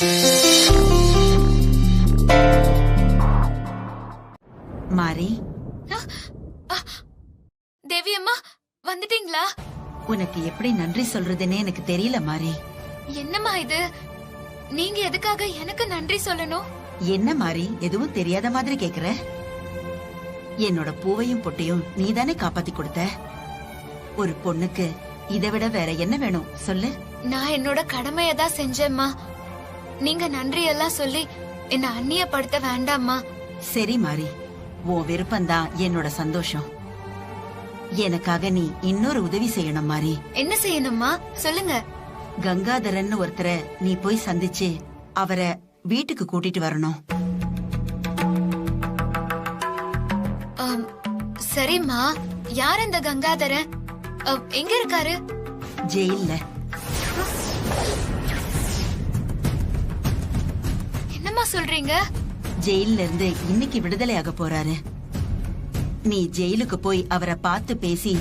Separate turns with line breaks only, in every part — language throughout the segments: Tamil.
மாரி,
தேவி அம்மா வந்துட்டீங்களா?
உனக்கு எப்படி நன்றி சொல்றதுன்னே எனக்கு தெரியல மாரி.
என்னம்மா இது? நீங்க எதுக்காக எனக்கு நன்றி சொல்லணும்?
என்ன மாரி எதுவும் தெரியாத மாதிரி கேக்குற? என்னோட பூவையும் பொட்டையும் நீதானே காப்பாத்தி கொடுத்த. ஒரு பொண்ணுக்கு இதை விட வேற என்ன வேணும் சொல்லு?
நான் என்னோட கடமையை தான் செஞ்சேம்மா. நீங்க நன்றி எல்லாம் சொல்லி என்ன அந்நியப்படுத்த வேண்டாம்மா.
சரி மாரி, உன் விருப்பம்தான் என்னோட சந்தோஷம். எனக்காக நீ இன்னொரு உதவி செய்யணும் மாரி.
என்ன செய்யணும்மா சொல்லுங்க.
கங்காதரன் ஒருத்தரை நீ போய் சந்திச்சு அவரை வீட்டுக்கு கூட்டிட்டு வரணும்.
சரிம்மா. யார் அந்த கங்காதரன்? எங்க இருக்காரு?
ஜெயில்ல.
என்னம்மா சொல்றீங்க?
ஜெயில்ல இருந்து இன்னைக்கு விடுதலையாக போறாரு. நீ ஜெயிலுக்கு போய் அவரை பார்த்து பேசி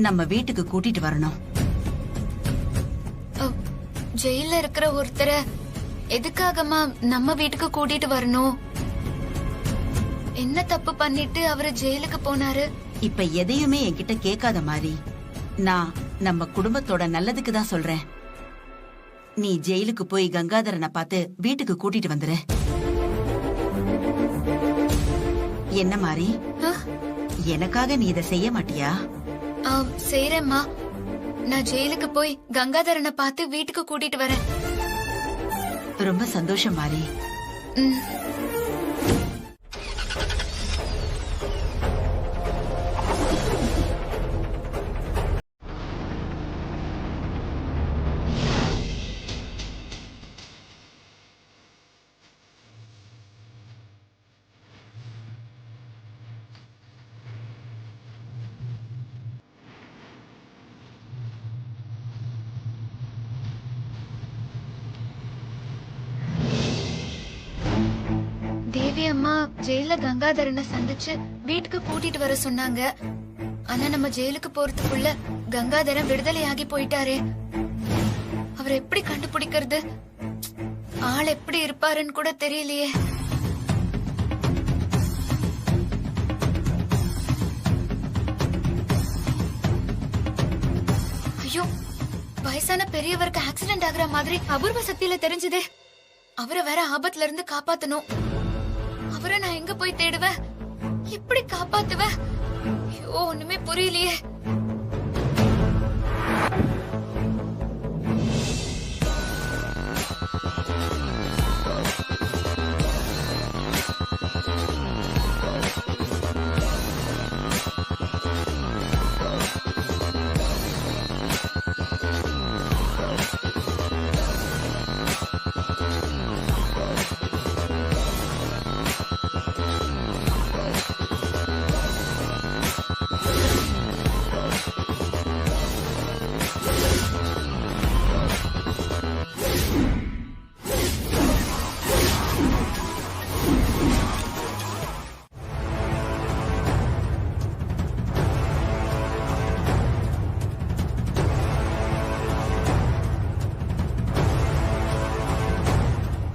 நம்ம வீட்டுக்கு கூட்டிட்டு வரணும்.
ஜெயில இருக்கிற ஒருத்தரை எதுக்காகமா நம்ம வீட்டுக்கு கூட்டிட்டு வரணும்? என்ன தப்பு பண்ணிட்டு அவரு ஜெயிலுக்கு போனாரு?
இப்ப எதையுமே என்கிட்ட கேட்காத மாதிரி. நான் நம்ம குடும்பத்தோட நல்லதுக்கு தான் சொல்றேன். நீ ஜெயிலுக்கு போய் கங்காதரனை பார்த்து வீட்டுக்கு கூட்டிட்டு வந்துரு. என்ன மாதிரி? எனக்காக நீ இதை செய்ய மாட்டியா?
செய்யறேம்மா. நான் ஜெயிலுக்கு போய் கங்காதரனை பார்த்து வீட்டுக்கு கூட்டிட்டு வரேன்.
ரொம்ப சந்தோஷம் மாரி.
தேவி அம்மா ஜெயில கங்காதரனை சந்திச்சு வீட்டுக்கு கூட்டிட்டு வர சொன்னாங்க. ஆனா நம்ம ஜெயிலுக்கு போறதுக்குள்ள கங்காதரன் விடுதலை ஆகி போயிட்டாரே. அவர் எப்படி கண்டுபிடிக்கிறது? ஆள் எப்படி இருப்பாருன்னு கூட தெரியலையே. ஐயோ, வயசான பெரியவருக்கு ஆக்சிடென்ட் ஆகுற மாதிரி அபூர்வ சக்தியில தெரிஞ்சதே. அவரை வேற ஆபத்துல இருந்து காப்பாத்தணும். அவரை நான் எங்க போய் தேடுவேன்? எப்படி காப்பாத்துவேன்? ஐயோ, ஒண்ணுமே புரியலையே.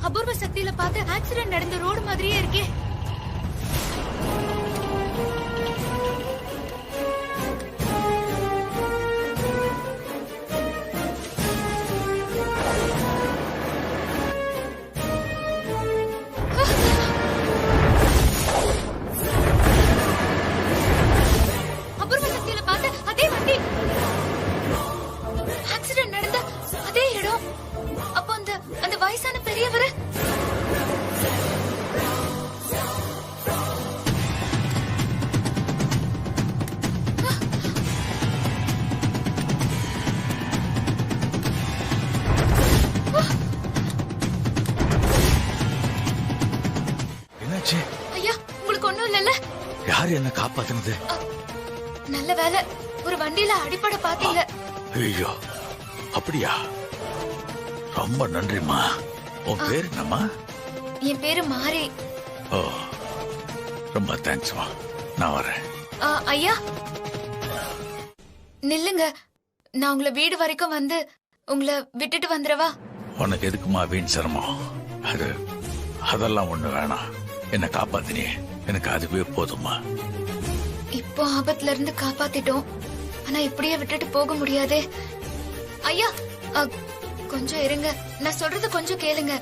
அபூர்வ சக்தியில பார்த்து ஆக்சிடென்ட் நடந்த ரோடு மாதிரியே இருக்கே. அபூர்வ சக்தியில பார்த்து அதே வண்டி, ஆக்சிடென்ட் நடந்த அதே இடம். அப்போ அந்த வயசான பெரியவர்
என்னாச்சு?
ஐயா, உங்களுக்கு ஒண்ணும் இல்லல்ல?
யார் என்ன காப்பாத்துனது?
நல்ல வேலை, ஒரு வண்டியில அடிப்படை பாத்தீங்க.
ஐயோ, அப்படியா? ரொம்ப நன்றிமா. உன் பேர் என்னம்மா?
என் பேரு மாரி.
ஓ, ரொம்ப தேங்க்ஸ்மா. நான் வரேன்.
ஐயா நில்லுங்க. நான் உங்களை வீடு வரைக்கும் வந்து உங்களை விட்டுட்டு வந்துடவா?
உனக்கு எதுக்குமா வீண் சிரமம்? அதெல்லாம் ஒண்ணு வேணாம். என்ன காப்பாத்தினியே, எனக்கு அதுவே போதுமா.
இப்போ ஆபத்துல இருந்து காப்பாத்திட்டோம். ஆனா இப்படியே விட்டுட்டு போக முடியாதே. ஐயா கொஞ்சம் இருங்க, நான் சொல்றது கொஞ்சம் கேளுங்க.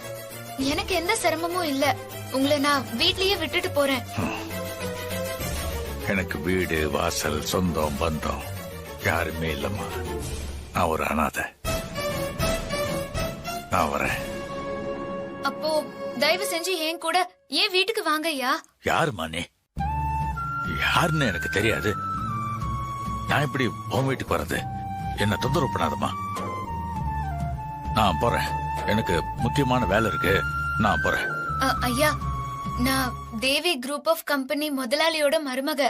எனக்கு எந்த சிரமமும் இல்ல. உங்களை நான் வீட்லயே விட்டுட்டு போறேன்.
எனக்கு வீடு வாசல் சொந்தம் பந்தம் யாருமே இல்லம்மா. நான் ஒரு அனாதை. நான் வரேன்.
அப்போ தயவு செஞ்சு என் கூட ஏன் வீட்டுக்கு வாங்க ஐயா.
யாருமா நீ? யாருன்னு எனக்கு தெரியாது. நான் எப்படி உன் வீட்டுக்கு வர்றது? என்ன தொந்தரவு பண்ணாதம்மா. நான் போறேன். எனக்கு முக்கியமான வேலை இருக்கு. நான் போறேன்.
ஐயா, நான் தேவி குரூப் ஆஃப் கம்பெனி முதலாளியோட மருமக.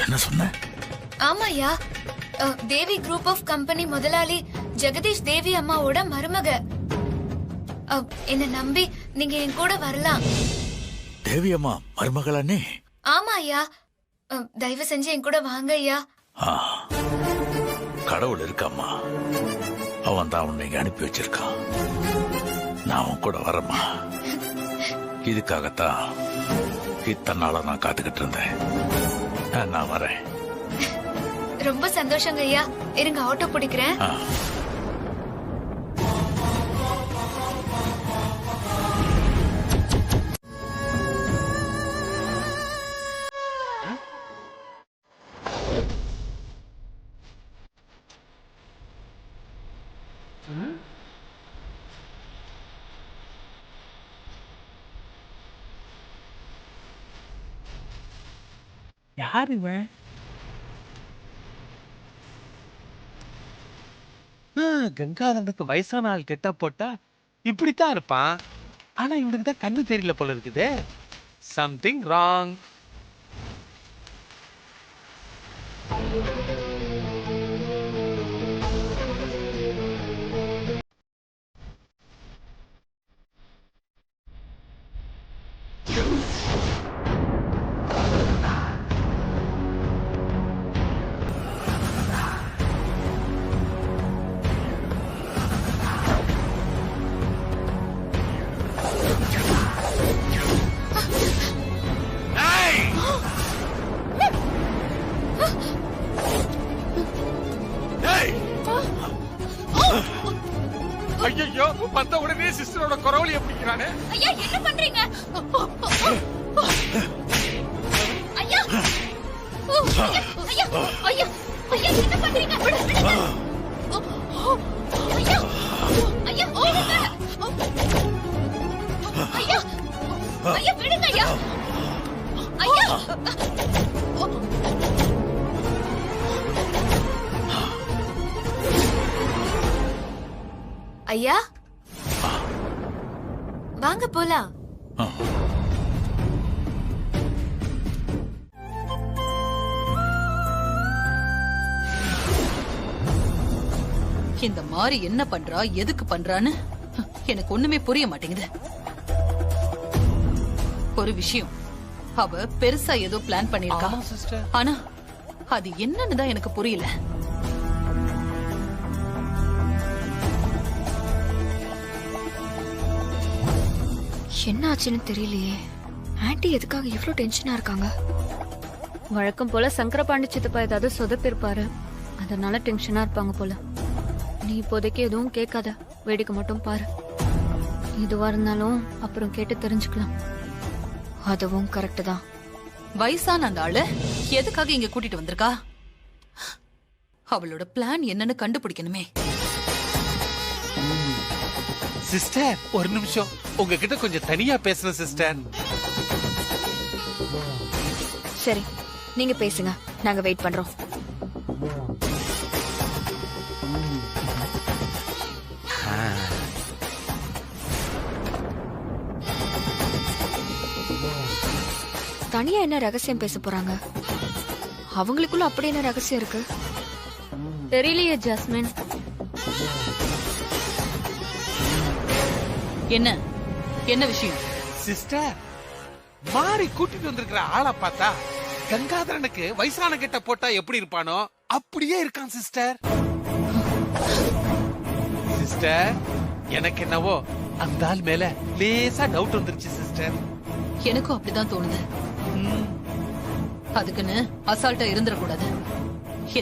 என்ன சொன்ன?
ஆமாயா, தேவி குரூப் ஆஃப் கம்பெனி முதலாளி ஜெகதீஷ் தேவி அம்மாவோட மருமக. என்ன நம்பி நீங்க என் கூட வரலாம்.
தேவி அம்மா மருமகளா நீ?
ஆமா ஐயா, தயவு செஞ்சு என் கூட வாங்க ஐயா.
கடவுள் இருக்காம்மா. அவன் தான் உன்னை அனுப்பி வச்சிருக்கான். நான் உன் கூட வரமா. இதுக்காகத்தான் இத்தனை நாளா நான் காத்துக்கிட்டு இருந்தேன். நான் வரேன்.
ரொம்ப சந்தோஷங்க ஐயா. இருங்க, ஆட்டோ பிடிக்கிறேன்.
யார் இவன்? கங்காதரனுக்கு வயசான ஆள் கெட்டா போட்டா இப்படித்தான் இருப்பான். ஆனா இவனுக்கு தான் கண்ணு தெரியல போல இருக்குது. Something wrong. ஐயோ, வந்த உடனே சிஸ்டரோட குரவலிய பிடிக்கிறானே.
ஐயா, என்ன பண்றீங்க? ஐயா, ஐயா, ஐயா, ஐயா, என்ன பண்றீங்க? ஐயா, ஐயா, விடுங்க. ஐயா, ஐயா, விடுங்க ஐயா. ஐயா, ஐயா, வாங்க போலாம்.
இந்த மாதிரி என்ன பண்றா, எதுக்கு பண்றான்னு எனக்கு ஒண்ணுமே புரிய மாட்டேங்குது. ஒரு விஷயம், அவ பெருசா ஏதோ பிளான் பண்ணிருக்கா. ஆனா அது என்னன்னு தான் எனக்கு புரியல.
என்ன ஆச்சுன்னு தெரியலையே. ஆன்ட்டி எதுக்காக இவ்ளோ டென்ஷனா இருக்காங்க?
வழக்கம் போல சங்கரபாண்டி சித்தப்பா ஏதாவது சொதப்பிருப்பாரு, அதனால டென்ஷனா இருப்பாங்க போல. நீ இப்போதைக்கு எதுவும் கேட்காத, வேடிக்கை மட்டும் பாரு. எதுவா இருந்தாலும் அப்புறம் கேட்டு தெரிஞ்சுக்கலாம்.
அதுவும் கரெக்ட் தான்.
வயசான அந்த ஆளு எதுக்காக இங்க கூட்டிட்டு வந்திருக்கா? அவளோட பிளான் என்னன்னு கண்டுபிடிக்கணுமே.
சிஸ்டர், ஒரு நிமிஷம் உங்ககிட்ட கொஞ்சம் தனியா பேசணும் சிஸ்டர்.
சரி, நீங்க பேசுங்க, நாங்க வெயிட் பண்றோம். தனியா என்ன ரகசியம் பேச போறாங்க? அவங்களுக்குள்ள அப்படி என்ன ரகசியம் இருக்கு?
தெரியலையே ஜாஸ்மின்.
என்ன என்ன விஷயம்?
சிஸ்டர், மாறி கூட்டிட்டு வந்திருக்கிற ஆளை பார்த்தா கங்காதரனுக்கு வயசான கெட்ட போட்டா எப்படி இருப்பானோ அப்படியே இருக்கான் சிஸ்டர். சிஸ்டர், எனக்கு என்னவோ அந்த ஆள் மேல லேசா டவுட் வந்துருச்சு சிஸ்டர்.
எனக்கும் அப்படிதான் தோணுது. அதுக்குன்னு அசால்ட்டா இருந்துடக்கூடாது.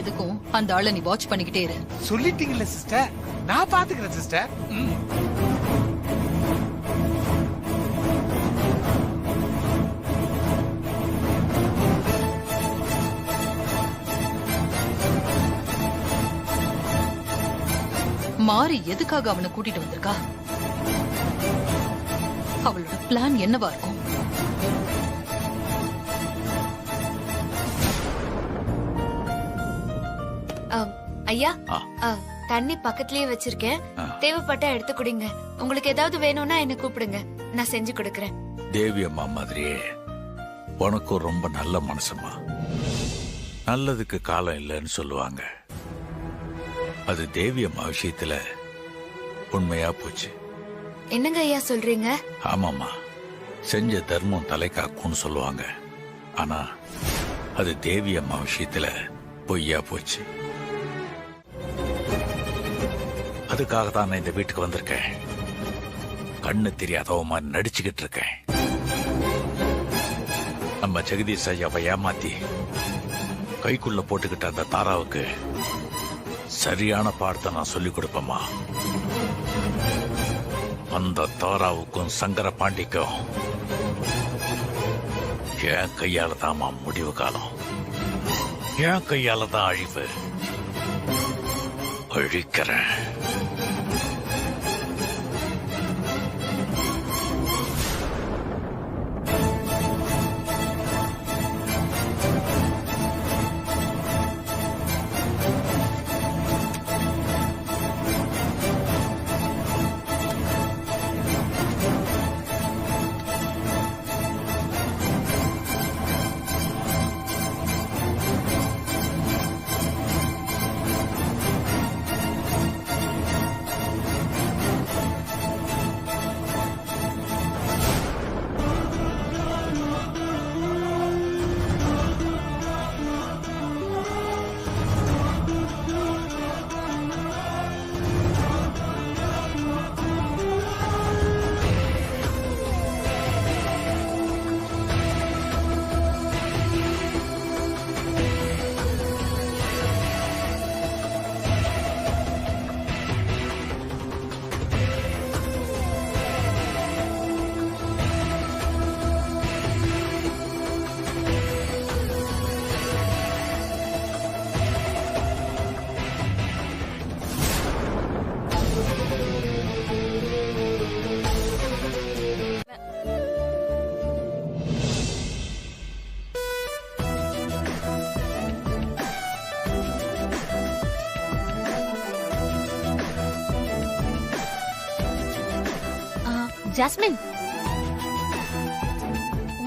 எதுக்கும் அந்த ஆளை நீ வாட்ச் பண்ணிக்கிட்டே இரு.
சொல்லிட்டீங்கல்ல சிஸ்டர், நான் பாத்துக்கிறேன் சிஸ்டர்.
மாறி எதுக்காக அவனை கூட்டிட்டு வந்திருக்கா? அவளோட பிளான் என்னவா இருக்கும்?
ஐயா,
ஆ.
தண்ணி பக்கத்துலயே வச்சிருக்கேன். தேவைப்பட்டா எடுத்து குடிங்க. உங்களுக்கு ஏதாவது வேணும்னா என்ன கூப்பிடுங்க, நான் செஞ்சு கொடுக்கறேன்.
தேவி அம்மா மாதிரியே உனக்கும் ரொம்ப நல்ல மனசுமா. நல்லதுக்கு காலம் இல்லைன்னு சொல்லுவாங்க. அது தேவி அம்மா விஷயத்துல உண்மையா போச்சு.
என்னங்க ஐயா சொல்றீங்க?
ஆமாமா, செஞ்ச தர்மம் தலை காக்கும்னு சொல்லுவாங்க. ஆனா அது தேவி அம்மா விஷயத்துல பொய்யா போச்சு. அதுக்காக தான் நான் இந்த வீட்டுக்கு வந்திருக்கேன். கண்ணு தெரியாதவ மாதிரி நடிச்சுக்கிட்டு இருக்கேன். நம்ம ஜெகதீஷ் ஐயாவை ஏமாத்தி கைக்குள்ள போட்டுக்கிட்ட அந்த தாராவுக்கு சரியான பாடத்தை நான் சொல்லிக் கொடுப்பேம்மா. அந்த தாராவுக்கும் சங்கர பாண்டிக்கும் என் கையால தான்மா முடிவு காலம். என் கையால தான் அழிவு. அழிக்கிறேன்.
ஜாஸ்மின்,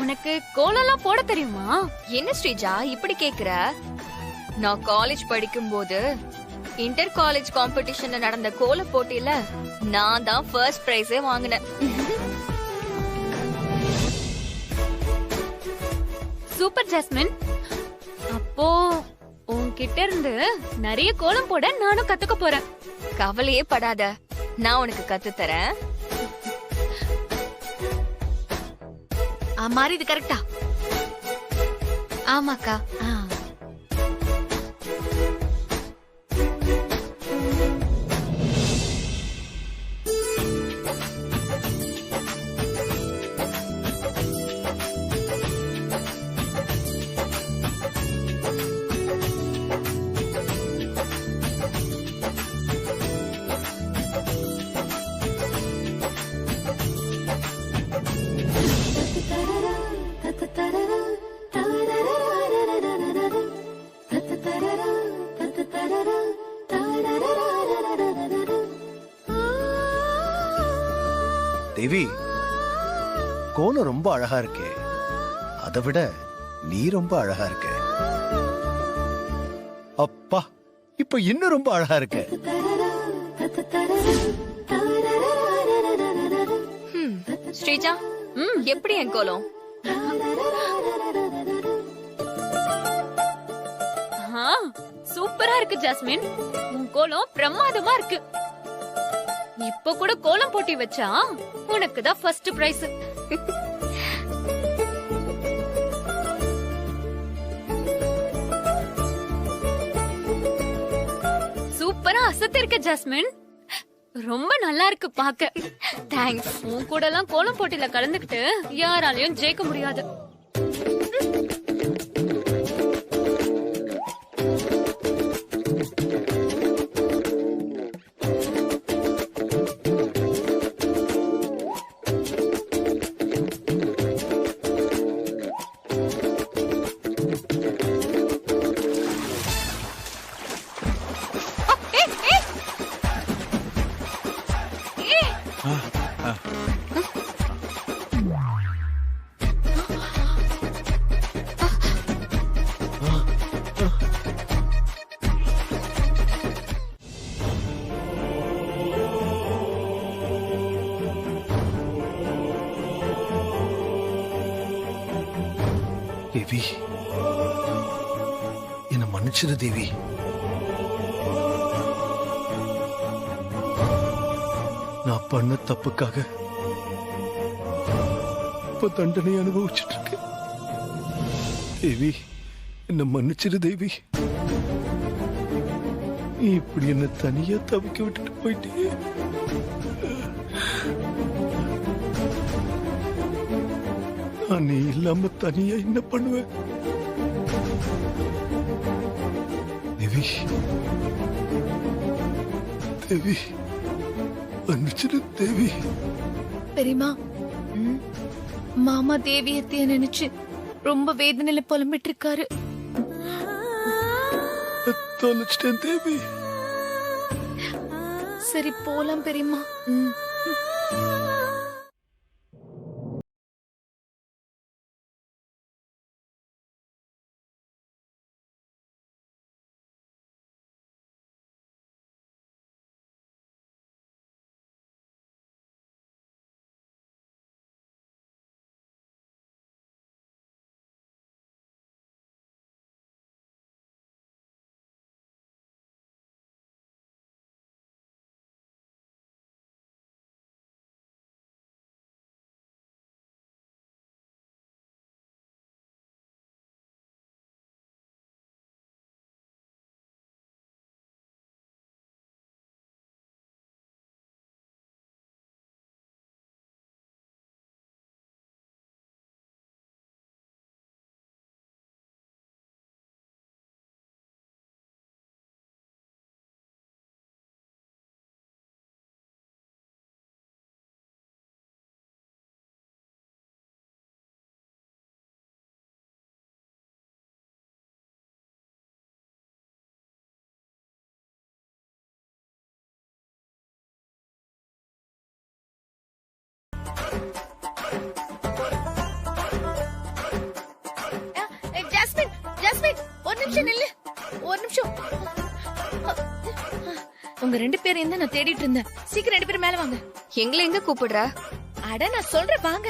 உனக்கு கோலம்லாம் போட தெரியுமா?
என்ன ஸ்ரீஜா இப்படி கேக்குற? நான் காலேஜ் படிக்கும்போது இன்டர் காலேஜ் காம்படிஷன்ல நடந்த கோல போட்டியில நான் தான் ஃபர்ஸ்ட் பிரைஸே வாங்கினேன்.
Super jasmine. அப்போ உன்கிட்ட இருந்து நிறைய கோலம் போட நானும் கத்துக்க போறேன்.
கவலையே படாத, நான் உனக்கு கத்து தரேன்.
மாறி இது கரெக்டா? ஆமாக்கா.
தேவி, கோலம் ரொம்ப அழகா இருக்கே. அதை விட நீ ரொம்ப அழகா இருக்க. அப்பா, இப்ப இன்னும் ரொம்ப அழகா இருக்க.
ஸ்ரீஜா, எப்படி என் கோலம்?
சூப்பரா இருக்கு ஜாஸ்மின், உன் கோலம் பிரமாதமா இருக்கு. இப்ப கூட கோலம் போட்டி வச்சா உனக்கு தான் ஃபர்ஸ்ட் பிரைஸ். சூப்பரா அசத்திருக்க ஜாஸ்மின், ரொம்ப நல்லா இருக்கு பாக்க.
தேங்க்ஸ்.
உன் கூட எல்லாம் கோலம் போட்டியில கலந்துக்கிட்டு யாராலையும் ஜெயிக்க முடியாது.
தேவி, என்ன மன்னிச்சிரு தேவி. நான் பண்ண தப்புக்காக இப்ப தண்டனை அனுபவிச்சுட்டு இருக்கேன். தேவி, என்ன மன்னிச்சிரு தேவி. நீ இப்படி என்ன தனியா தவிக்க விட்டுட்டு போயிட்டே. நான் நீ இல்லாம தனியா என்ன பண்ணுவேன்? தேவி, தேவி, மன்னிச்சிரு தேவி.
பெரியமா, மாமா தேவியத்தைய நினைச்சு ரொம்ப வேதனையில புலம்பிட்டு இருக்காரு.
தொலைச்சிட்டேன் தேவி.
சரி போலாம் பெரியமா. ஜாஸ்மின், ஜாஸ்மின், ஒரு நிமிஷம் நில்லு, ஒரு நிமிஷம். உங்க ரெண்டு பேரையும் தான் நான் தேடிட்டு இருந்தேன். சீக்கிரம் 2 பேரும் மேல வாங்க.
எங்களை எங்க கூப்பிடுற?
அட நான் சொல்றேன் வாங்க.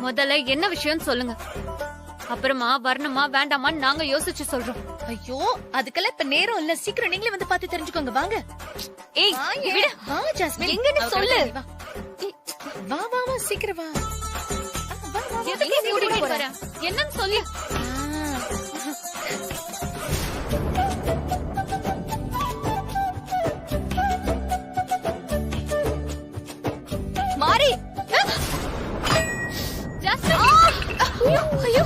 முதல்ல என்ன விஷயம் சொல்லுங்க, அப்புறமா வரணுமா வேண்டாமான்னு நாங்க யோசிச்சு சொல்றோம்.
ஐயோ, அதுக்கெல்லாம் இப்ப நேரம் இல்ல. சீக்கிரம் நீங்களே வந்து பார்த்து தெரிஞ்சுக்கோங்க. வாங்க.
ஏய்,
விடு. வா ஜாஸ்மின்,
எங்கன்னு சொல்லு.
வா வா வா, சீக்கிரம் வா.
எதுக்கு நீ கூட்டிட்டு போற? என்னன்னு சொல்லு.
மாறி,
ஜாஸ்மின்,
ஐயோ.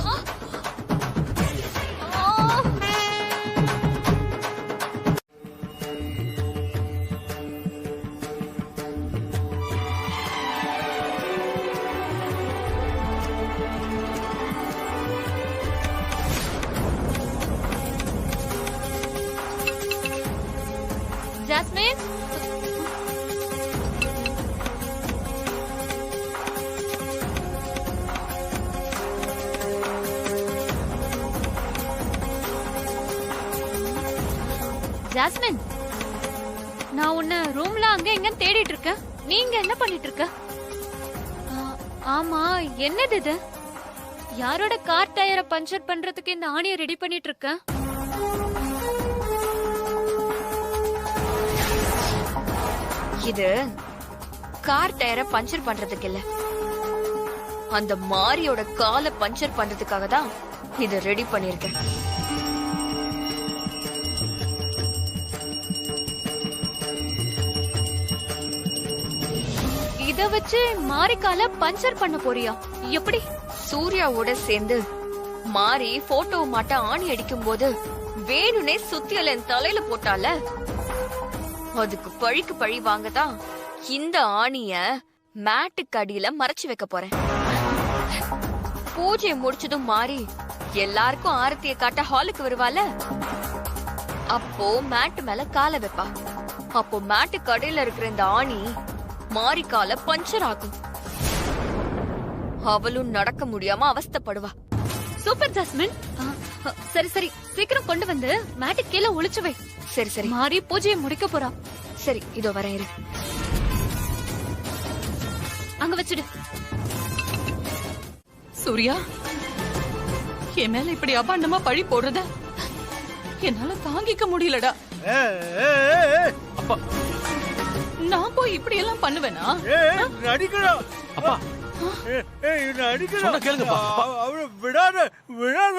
ஜாஸ்மின், ஜாஸ்மின், நான் உன்னை ரூம்ல அங்க எங்க தேடிட்டு இருக்கேன். நீங்க என்ன பண்ணிட்டு இருக்க? ஆமா, என்னது இது? யாரோட கார் டயரை பஞ்சர் பண்றதுக்கு இந்த ஆணியை ரெடி பண்ணிட்டு இருக்க?
இது கார் டயரை பஞ்சர் பண்றதுக்கு இல்ல, அந்த மாரியோட காலை பஞ்சர் பண்றதுக்காக தான் இத ரெடி பண்ணிருக்கேன்.
இத வச்சு மாரிக்கால பஞ்சர் பண்ண போறியா? எப்படி?
சூர்யாவோட சேர்ந்து மாறி போட்டோ மாட்ட ஆணி அடிக்கும் போது வேணுனே சுத்தியல என் தலையில போட்டால, அதுக்கு பழிக்கு பழி வாங்கதான் இந்த ஆணிய மேட்டுக்கு அடியில மறைச்சு வைக்க போறேன். பூஜை முடிச்சதும் மாறி எல்லாருக்கும் ஆரத்திய காட்ட ஹாலுக்கு வருவால, அப்போ மேட்டு மேல கால வைப்பா. அப்போ மேட்டுக்கு அடியில இருக்கிற இந்த ஆணி மாறி கால பஞ்சர் ஆகும். அவளும் நடக்க முடியாம அவஸ்தைப்படுவா.
Super jasmine. சரி சரி, சீக்கிரம் கொண்டு வந்து மேட்டு கீழே ஒளிச்சு வை.
சரி சரி,
மாறி பூஜையை முடிக்க போறா.
சரி இதோ வரேன் இரு.
அங்க வச்சிடு.
சூர்யா, என் மேல இப்படி அபாண்டமா பழி போடுறத என்னால தாங்கிக்க முடியலடா.
அப்பா,
நான் போய் இப்படி எல்லாம் பண்ணுவேனா?
அடிக்கிறா
அப்பா
அடிக்கிறா
சொன்னா கேளுங்கப்பா. அப்பா.
அவரை விடாத விடாத.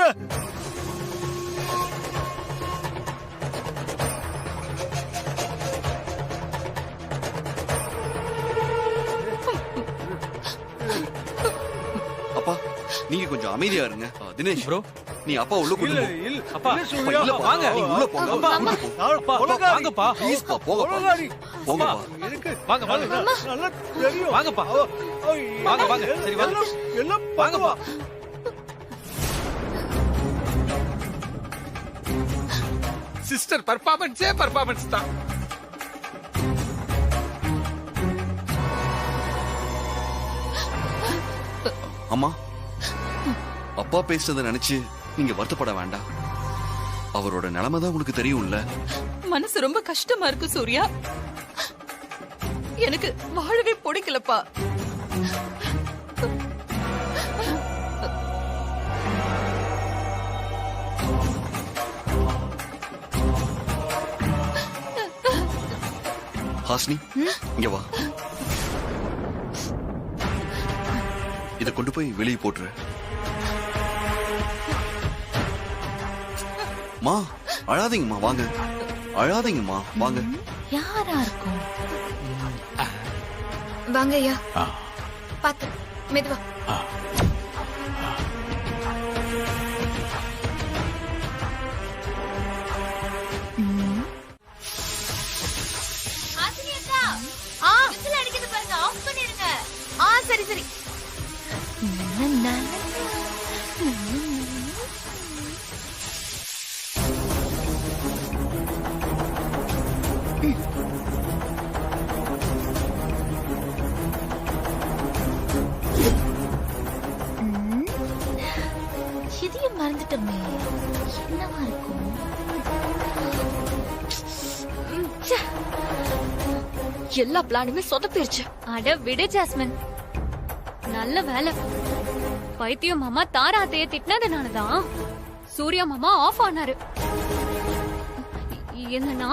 அப்பா நீங்க கொஞ்சம் அமைதியா இருங்க. தினேஷ்
ப்ரோ,
நீ அப்பா உள்ள கூட்டு போ.
அப்பா
சூர்யா,
இல்ல,
வாங்க.
நீங்க உள்ள போங்க.
அப்பா,
உள்ள போ.
அப்பா, வாங்கப்பா.
ப்ளீஸ் பா, போங்கப்பா.
கொலகாரி.
போங்கப்பா.
எனக்கு
வாங்க வாங்க
நல்லா தெரியும்.
வாங்கப்பா. வாங்க, வாங்க. சரி, வாங்க.
எல்லாம்
வாங்கப்பா. சிஸ்டர் பர்ஃபார்மன்ஸ் தான்.
அம்மா, அப்பா பேசுறத நினைச்சு நீங்க வருத்தப்பட வேண்டாம். அவரோட நிலைமை தான் உங்களுக்கு தெரியும்ல.
மனசு ரொம்ப கஷ்டமா இருக்கு சூர்யா. எனக்கு வாழவே பிடிக்கலப்பா.
ஹாஸ்னி, இங்க வா. இத கொண்டு போய் வெளியே போட்டுரு. மா, அழாதீங்கம்மா, வாங்க. அழாதீங்கம்மா, வாங்க.
யாரா இருக்கும்? வாங்க ஐயா.
ஆ.
பாத்து மெதுவா. சரி சரி. இதையும் மறந்துட்டோமே, என்னவா இருக்கும்?
எல்லா பிளானுமே சொதப்பிருச்சு.
அட விடு ஜாஸ்மின், நல்ல வேலை. பைத்தியம் மாமா தாரா அத்தைய திட்டினதுனாலதான் சூர்யா மாமா ஆஃப் ஆனாரு. என்னன்னா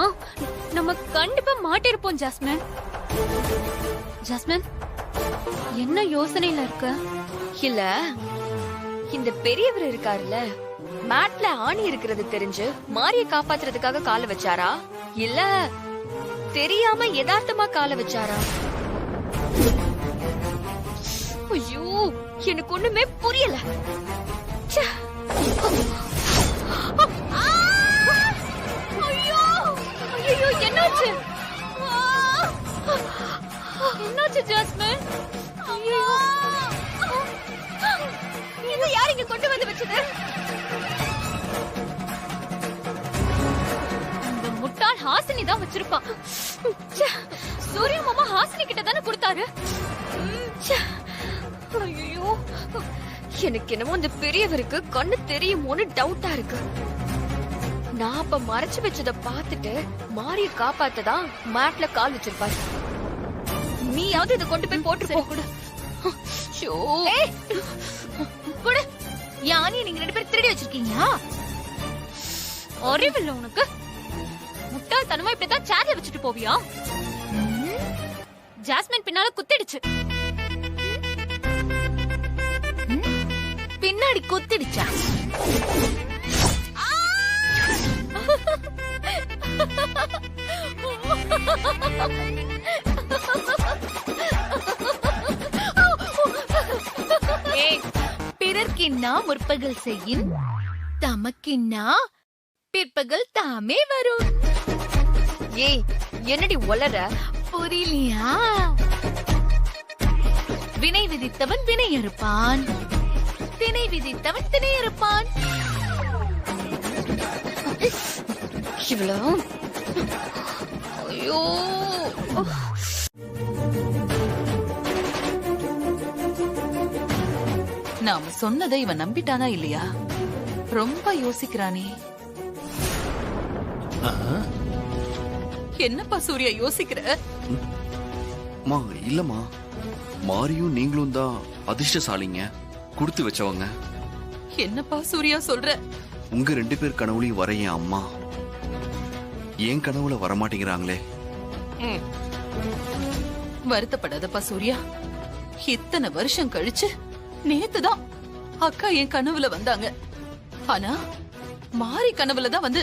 நம்ம கண்டிப்பா மாட்டிருப்போம் ஜாஸ்மின். ஜாஸ்மின், என்ன யோசனையில இருக்க?
இல்ல, இந்த பெரியவர் இருக்காருல்ல, மேட்ல ஆணி இருக்கிறது தெரிஞ்சு மாரிய காப்பாத்துறதுக்காக கால வச்சாரா, இல்ல தெரியாம யதார்த்தமா கால வச்சாரா? ஐயோ, எனக்கு ஒண்ணுமே புரியல. ச்சே.
ஐயோ ஐயோ, என்னாச்சு? என்னாச்சு ஜாஸ்மின்? ஐயோ,
இத யார் இங்க கொண்டு வந்து வச்சது?
இந்த முட்டாள் ஹாசினி தான் வச்சிருப்பான். சூர்யா மாமா ஹாசினி கிட்ட தானே கொடுத்தாரு.
ஐயோ, எனக்கு என்னமோ அந்த பெரியவருக்கு கண்ணு தெரியுமோன்னு டவுட்டா இருக்கு. நான் அப்ப மறைச்சு வச்சத பாத்துட்டு மாரிய காப்பாத்ததான் மேட்ல கால் வச்சிருப்பாரு. நீயாவது இத கொண்டு போய் போட்டு போ.
குடு. யானி நீங்க 2 பேரும் திருடி வச்சிருக்கீங்களா?
அறிவில்லை உனக்கு? முட்டாள் தனமா இப்படிதான் சேர்ல வச்சுட்டு போவியா? ஜாஸ்மின் பின்னால குத்திடுச்சு.
பின்னாடி குத்திடுச்சா? பிறர்க்கின்னா முற்பகல் செய்யின், தமக்கின்னா பிற்பகல் தாமே வரும்.
ஏய் என்னடி ஒலற?
புரியலையா? வினை விதித்தவன் வினை அறுப்பான், திணை விதித்தவன் திணை அறுப்பான்.
இவ்வளோ ஐயோ
நாம சொன்னதை இவன் நம்பிட்டானா இல்லையா? ரொம்ப யோசிக்கிறானே. என்னப்பா சூர்யா யோசிக்கிற?
மா இல்லம்மா, மாரியும் நீங்களும் தான் அதிர்ஷ்டசாலிங்க, கொடுத்து வச்சவங்க.
என்னப்பா சூர்யா சொல்ற?
உங்க 2 பேர் கனவுலையும் வர என் அம்மா என் கனவுல வரமாட்டேங்கிறாங்களே.
வருத்தப்படாதப்பா சூர்யா. இத்தனை வருஷம் கழிச்சு நேத்துதான் அக்கா என் கனவுல வந்தாங்க. ஆனா மாரி கனவுல தான் வந்து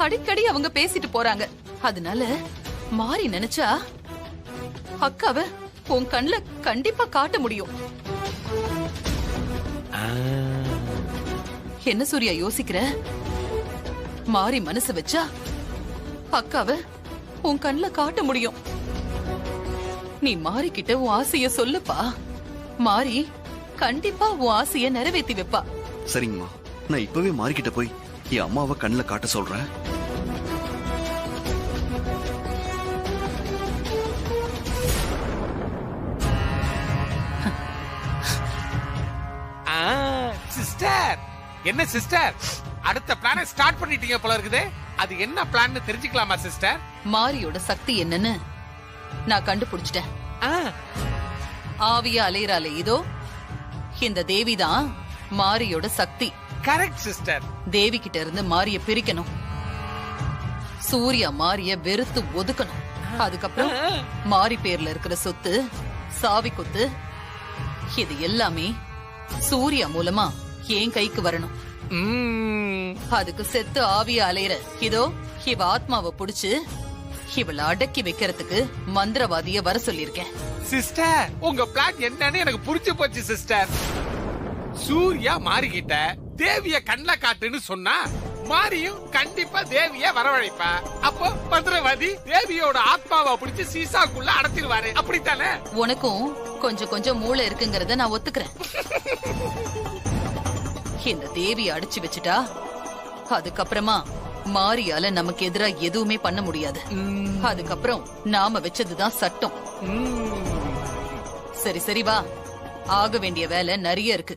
அடிக்கடி அவங்க பேசிட்டு போறாங்க. அதனால மாரி நினைச்சா அக்காவை உன் கண்ணுல கண்டிப்பா காட்ட முடியும். என்ன சூர்யா யோசிக்கிற? மாரி மனசு வச்சா அக்காவை உன் கண்ணுல காட்ட முடியும். நீ மாரி கிட்ட உன் ஆசைய சொல்லுப்பா. மாரி கண்டிப்பா உன் ஆசைய நிறைவேத்தி வைப்பா.
சரிங்கம்மா, நான் இப்பவே மாறிக்கிட்ட போய் என் அம்மாவை கண்ணுல காட்ட சொல்றேன்.
சிஸ்டர், என்ன சிஸ்டர் அடுத்த பிளானை ஸ்டார்ட் பண்ணிட்டீங்க போல இருக்குது. அது என்ன பிளான் தெரிஞ்சுக்கலாமா சிஸ்டர்?
மாரியோட சக்தி என்னன்னு நான் கண்டுபிடிச்சிட்டேன். ஆவியா அலையறாளே இதோ இந்த தேவிதான் மாரியோட சக்தி.
Correct sister.
தேவி கிட்ட இருந்து மாரிய பிரிக்கணும். சூர்யா மாரிய வெறுத்து ஒதுக்கணும். அதுக்கப்புறம் மாரி பேர்ல இருக்கிற சொத்து, சாவி கொத்து, இது எல்லாமே சூர்யா மூலமா என் கைக்கு வரணும். அதுக்கு செத்து ஆவியா அலையற இதோ இவ ஆத்மாவை புடிச்சு இவளை அடக்கி வைக்கிறதுக்கு மந்திரவாதிய வர சொல்லிருக்கேன்.
சிஸ்டர், உங்க பிளான் என்னன்னு எனக்கு புரிஞ்சு போச்சு சிஸ்டர். சூர்யா மாறிக்கிட்ட தேவிய கண்ல காட்டுன்னு சொன்னா மாரியும் கண்டிப்பா தேவிய வரவழைப்பா. அப்போ மந்திரவாதி தேவியோட ஆத்மாவை பிடிச்சு சீசாக்குள்ள அடைச்சிருவாரு. அப்படித்தானே?
உனக்கும் கொஞ்சம் கொஞ்சம் மூளை இருக்குங்கறத நான் ஒத்துக்கிறேன். இந்த தேவிய அடிச்சு வச்சுட்டா அதுக்கப்புறமா மாரியால நமக்கு எதிரா எதுவுமே பண்ண முடியாது. அதுக்கப்புறம் நாம வச்சதுதான் சட்டம். சரி சரி வா, ஆக வேண்டிய வேலை நிறைய இருக்கு.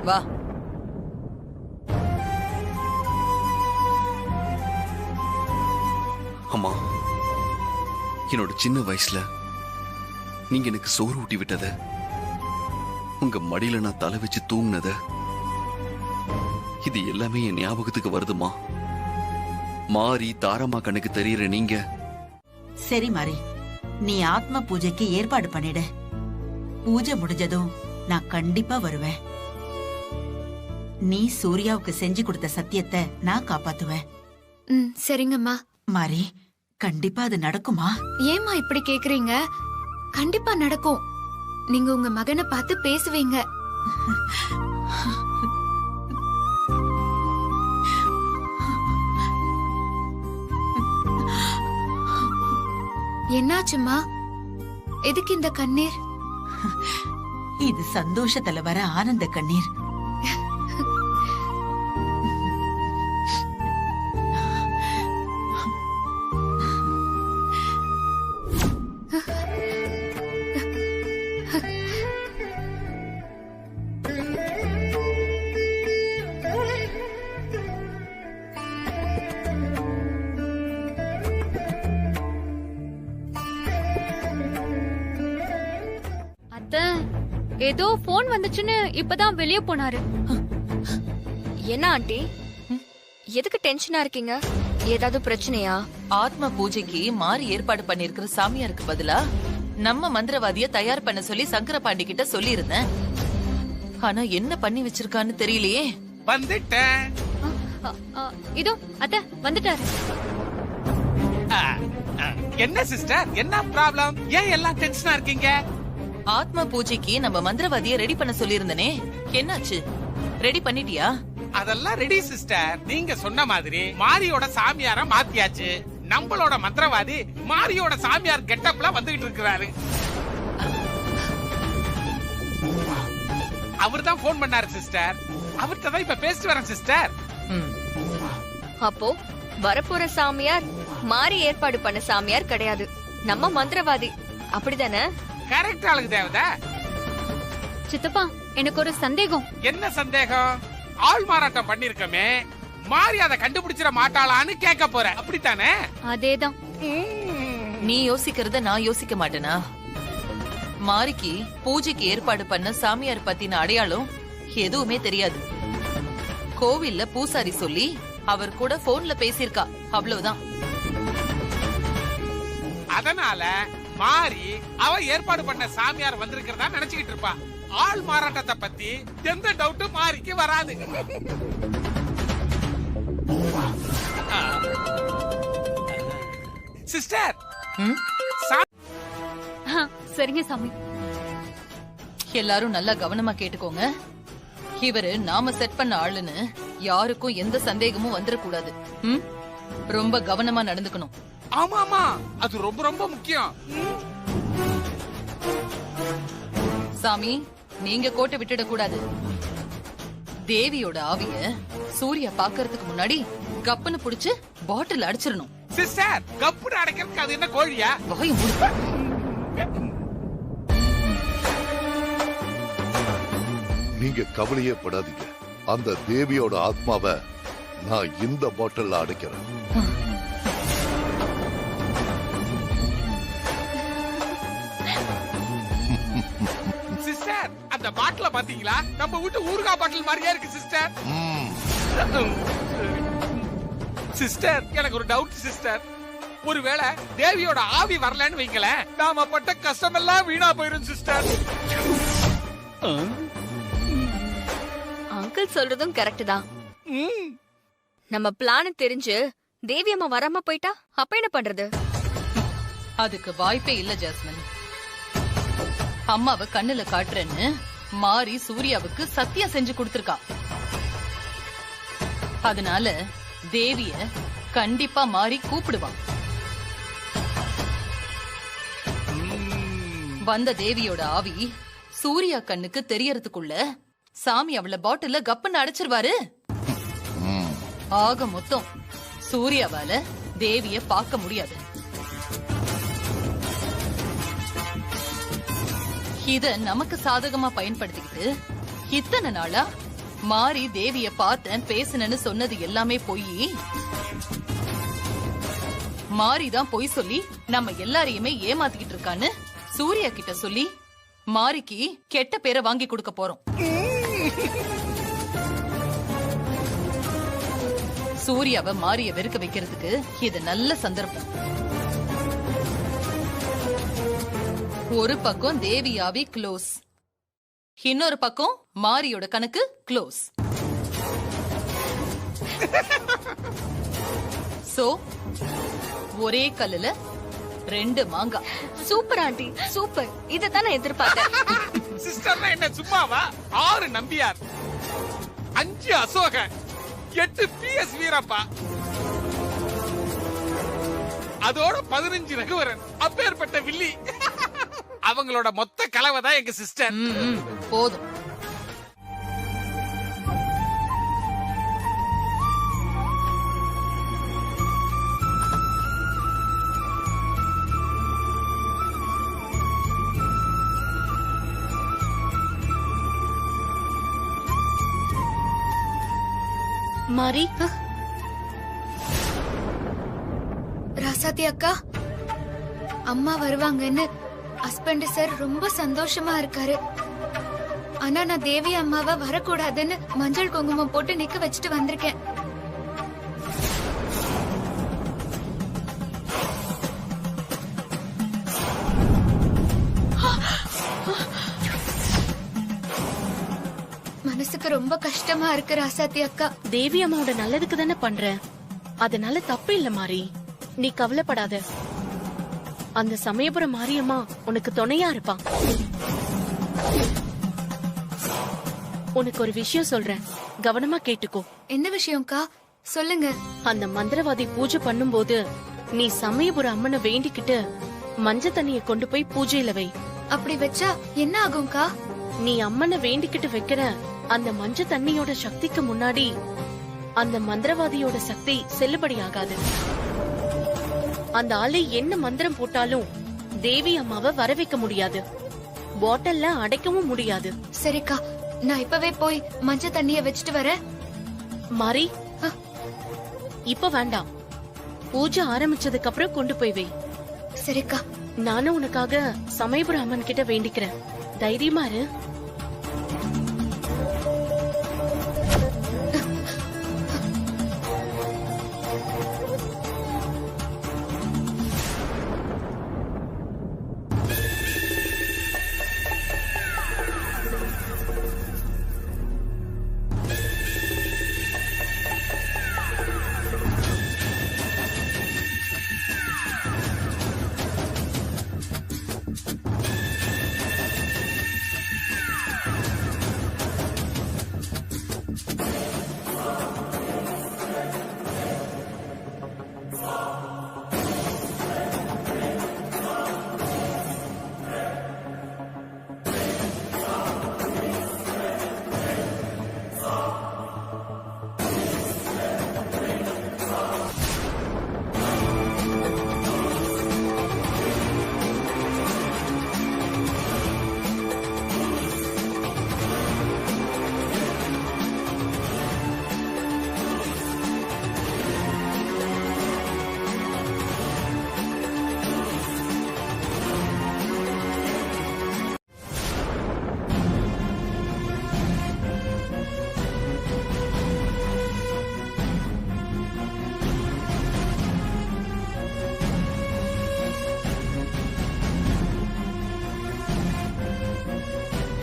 வா.
அம்மா, என்னோட சின்ன வயசுல நீங்க எனக்கு சோறு ஊட்டி விட்டது, உங்க மடியில நான் தலை வச்சு தூங்குனது, இது எல்லாமே என் ஞாபகத்துக்கு வருதுமா. மாரி தாரமா கண்ணுக்கு தெரியற நீங்க.
சரி மாரி, நீ ஆத்ம பூஜைக்கு ஏற்பாடு பண்ணிடு. பூஜை முடிஞ்சதும் நான் கண்டிப்பா வருவேன். நீ சூர்யாவுக்கு செஞ்சு கொடுத்த சத்தியத்தை நான் காப்பாத்துவேன்.
சரிங்கம்மா.
மாரி, கண்டிப்பா அது நடக்குமா?
ஏம்மா இப்படி கேக்குறீங்க? கண்டிப்பா நடக்கும். நீங்க உங்க மகனை பார்த்து பேசுவீங்க. என்னாச்சுமா? எதுக்கு இந்த கண்ணீர்?
இது சந்தோஷத்துல வர ஆனந்த கண்ணீர்.
ஏதோ போன் வந்துச்சுன்னு இப்பதான் வெளியே போனாரு.
என்ன ஆண்டி, எதுக்கு டென்ஷனா இருக்கீங்க? ஏதாவது பிரச்சனையா?
ஆத்ம பூஜைக்கு மாறி ஏற்பாடு பண்ணிருக்கிற சாமியாருக்கு பதிலா நம்ம மந்திரவாதிய தயார் பண்ண சொல்லி சங்கரபாண்டி கிட்ட சொல்லியிருந்தேன். ஆனா என்ன பண்ணி வச்சிருக்கான்னு தெரியலையே.
வந்துட்டேன்.
இதோ அத்தை வந்துட்டாரு.
என்ன சிஸ்டர், என்ன ப்ராப்ளம்? ஏன் எல்லாம் டென்ஷனா இருக்கீங்க?
ஆத்ம பூஜைக்கு நம்ம மந்திரவாதிய ரெடி பண்ண சொல்லியிருந்தனே, என்னாச்சு? ரெடி பண்ணிட்டியா?
அதெல்லாம் ரெடி சிஸ்டர். நீங்க சொன்ன மாதிரி மாரியோட சாமியார மாத்தியாச்சு. நம்மளோட மந்திரவாதி மாரியோட சாமியார் கெட்டப்ல வந்துகிட்டு இருக்கிறாரு. அவர்தான் போன் பண்ணாரு சிஸ்டர். அவர்கிட்ட தான் இப்ப பேசிட்டு வரேன் சிஸ்டர்.
அப்போ வரப்போற சாமியார் மாறி ஏற்பாடு பண்ண சாமியார் கிடையாது, நம்ம மந்திரவாதி. அப்படிதானே?
கரெக்ட் ஆளுக்கு தேவதா.
சித்தப்பா, எனக்கு ஒரு சந்தேகம்.
என்ன சந்தேகம்? ஆள் மாறாட்டம் பண்ணிருக்கமே, மாறி அதை கண்டுபிடிச்சிட மாட்டாளான்னு கேட்க போற, அப்படித்தானே?
அதேதான்.
நீ யோசிக்கிறத நான் யோசிக்க மாட்டேனா? மாரிக்கு பூஜைக்கு ஏற்பாடு பண்ண சாமியார் பத்தின அடையாளம் எதுவுமே தெரியாது. கோவில்ல பூசாரி சொல்லி அவர் கூட போன்ல பேசியிருக்கா, அவ்வளவுதான்.
அதனால மாறி அவ ஏற்பாடு பண்ண சாமியார் வந்திருக்கிறதா நினைச்சுக்கிட்டு இருப்பா. ஆள் மாறாட்டத்தை பத்தி எந்த டவுட்டும் மாறிக்கு வராது. சிஸ்டர்,
சரிங்க சாமி.
எல்லாரும் நல்லா கவனமா கேட்டுக்கோங்க. இவரு நாம செட் பண்ண ஆளுன்னு யாருக்கும் எந்த சந்தேகமும் வந்துடக்கூடாது. ரொம்ப கவனமா நடந்துக்கணும்.
ஆமா ஆமா, அது ரொம்ப ரொம்ப முக்கியம்.
சாமி, நீங்க கோட்டை விட்டுட கூடாது. தேவியோட ஆவிய சூர்யா பாக்குறதுக்கு முன்னாடி கப்புன்னு புடிச்சு பாட்டில் அடிச்சிடணும்.
சிஸ்டர், கப்புன்னு அடைக்கிறதுக்கு அது என்ன கோழியா?
வாயை மூடு.
நீங்க கவலையே படாதீங்க. அந்த தேவியோட ஆத்மாவை நான் இந்த பாட்டில்ல அடைக்கிறேன்.
சிஸ்டர், அந்த பாட்டில பாத்தீங்களா? நம்ம வீட்டு ஊறுகாய் பாட்டில் மாதிரியே இருக்கு சிஸ்டர். சிஸ்டர், எனக்கு ஒரு டவுட் சிஸ்டர். ஒருவேளை தேவியோட ஆவி வரலன்னு வைங்களேன், நாம பட்ட கஷ்டம் எல்லாம் வீணா போயிரும் சிஸ்டர்.
அங்கிள் சொல்றதும் கரெக்ட் தான். நம்ம பிளான் தெரிஞ்சு தேவி அம்மா வராம போயிட்டா அப்ப என்ன பண்றது?
அதுக்கு வாய்ப்பே இல்ல ஜாஸ்மின். அம்மாவை கண்ணுல காட்டுறேன்னு மாறி சூர்யாவுக்கு சத்தியம் செஞ்சு கொடுத்திருக்கா. அதனால தேவிய கண்டிப்பா மாறி கூப்பிடுவான். வந்த தேவியோட ஆவி சூர்யா கண்ணுக்கு தெரியறதுக்குள்ள சாமி அவள பாட்டில்ல கப்புன்னு அடைச்சிருவாரு. ஆக மொத்தம் சூர்யாவால தேவிய பார்க்க முடியாது. இத நமக்கு சாதகமா பயன்படுத்திக்கிட்டு இத்தனை நாளா மாறி தேவிய பார்த்தேன் பேசினேன்னு சொன்னது எல்லாமே பொய். மாறிதான் பொய் சொல்லி நம்ம எல்லாரையுமே ஏமாத்திக்கிட்டு இருக்கான்னு சூர்யா கிட்ட சொல்லி மாரிக்கு கெட்ட பேரை வாங்கி கொடுக்க போறோம். சூர்யாவை மாரிய வெறுக்க வைக்கிறதுக்கு இது நல்ல சந்தர்ப்பம். ஒரு பக்கம் தேவி ஆவி க்ளோஸ், இன்னொரு பக்கம் மாரியோட கணக்கு க்ளோஸ். சோ ஒரே கல்லுல ரெண்டு மாங்காய்.
Super aunty, super. இதத்தான் நான் எதிர்பார்த்தேன்.
சிஸ்டர்னா என்ன சும்மாவா? 6 நம்பியார், 5 அசோகன், 8 PS வீரப்பா, அதோட 15 ரகுவரன். அப்பேற்பட்ட வில்லி. அவங்களோட மொத்த கலவைதான் எங்க சிஸ்டர்.
போதும்.
மாரி,
ராசாத்தி அக்கா, அம்மா வருவாங்கன்னு ஹஸ்பண்ட் சார் ரொம்ப சந்தோஷமா இருக்காரு. ஆனா நான் தேவி அம்மாவை வரக்கூடாதுன்னு மஞ்சள் குங்குமம் போட்டு நிக்க வச்சுட்டு வந்திருக்கேன். ரொம்ப கஷ்டமா இருக்கு ராசாத்தி அக்கா.
தேவி அம்மாவோட நல்லதுக்கு தானே பண்ற, அதனால தப்பு இல்ல மாறி, நீ கவலைப்படாத. அந்த சமயபுரம் மாரியம்மா உனக்கு துணையா இருப்பான். உனக்கு ஒரு விஷயம் சொல்றேன், கவனமா கேட்டுக்கோ.
என்ன விஷயம்க்கா? சொல்லுங்க.
அந்த மந்திரவாதி பூஜை பண்ணும்போது நீ சமயபுர அம்மனை வேண்டிக்கிட்டு மஞ்ச தண்ணிய கொண்டு போய் பூஜையில வை.
அப்படி வச்சா என்ன ஆகும்க்கா?
நீ அம்மனை வேண்டிக்கிட்டு வைக்கிற அந்த மஞ்ச தண்ணியோட சக்திக்கு முன்னாடி அந்த மந்திரவாதியோட சக்தி செல்லுபடி ஆகாது. அந்த ஆளு என்ன மந்திரம் போட்டாலும் தேவி அம்மாவை வர வைக்க முடியாது, பாட்டில்ல அடைக்கவும் முடியாது.
சரிக்கா, நான் இப்பவே போய் மஞ்ச தண்ணிய வச்சுட்டு வரேன்.
மாறி, இப்ப வேண்டாம், பூஜை ஆரம்பிச்சதுக்கு அப்புறம் கொண்டு போய் வை.
சரிக்கா.
நானும் உனக்காக சமயபுர அம்மன் கிட்ட வேண்டிக்கிறேன், தைரியமா இரு.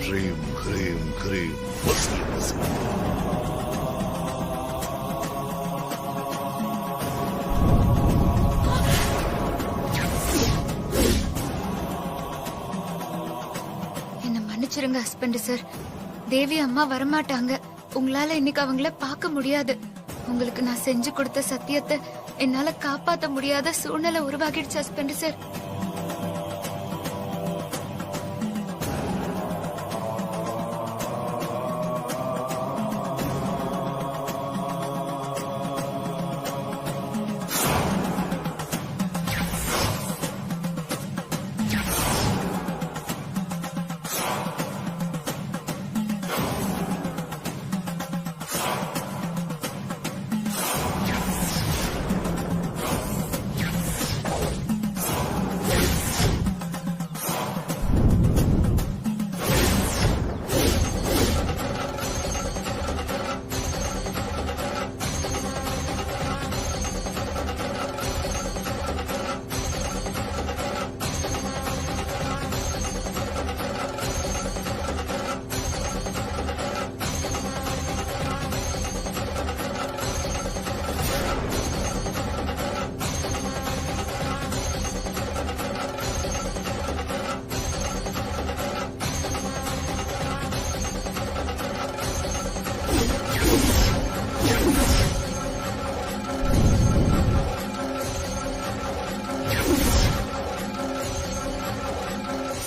ஹ்ரீம் ஹ்ரீம் ஹ்ரீம் வசி வசி.
என்ன மன்னிச்சிருங்க ஹஸ்பண்ட் சார். தேவி அம்மா வரமாட்டாங்க, உங்களால இன்னைக்கு அவங்கள பார்க்க முடியாது. உங்களுக்கு நான் செஞ்சு கொடுத்த சத்தியத்தை என்னால காப்பாத்த முடியாத சூழ்நிலை உருவாகிடுச்சு ஹஸ்பண்ட் சார்.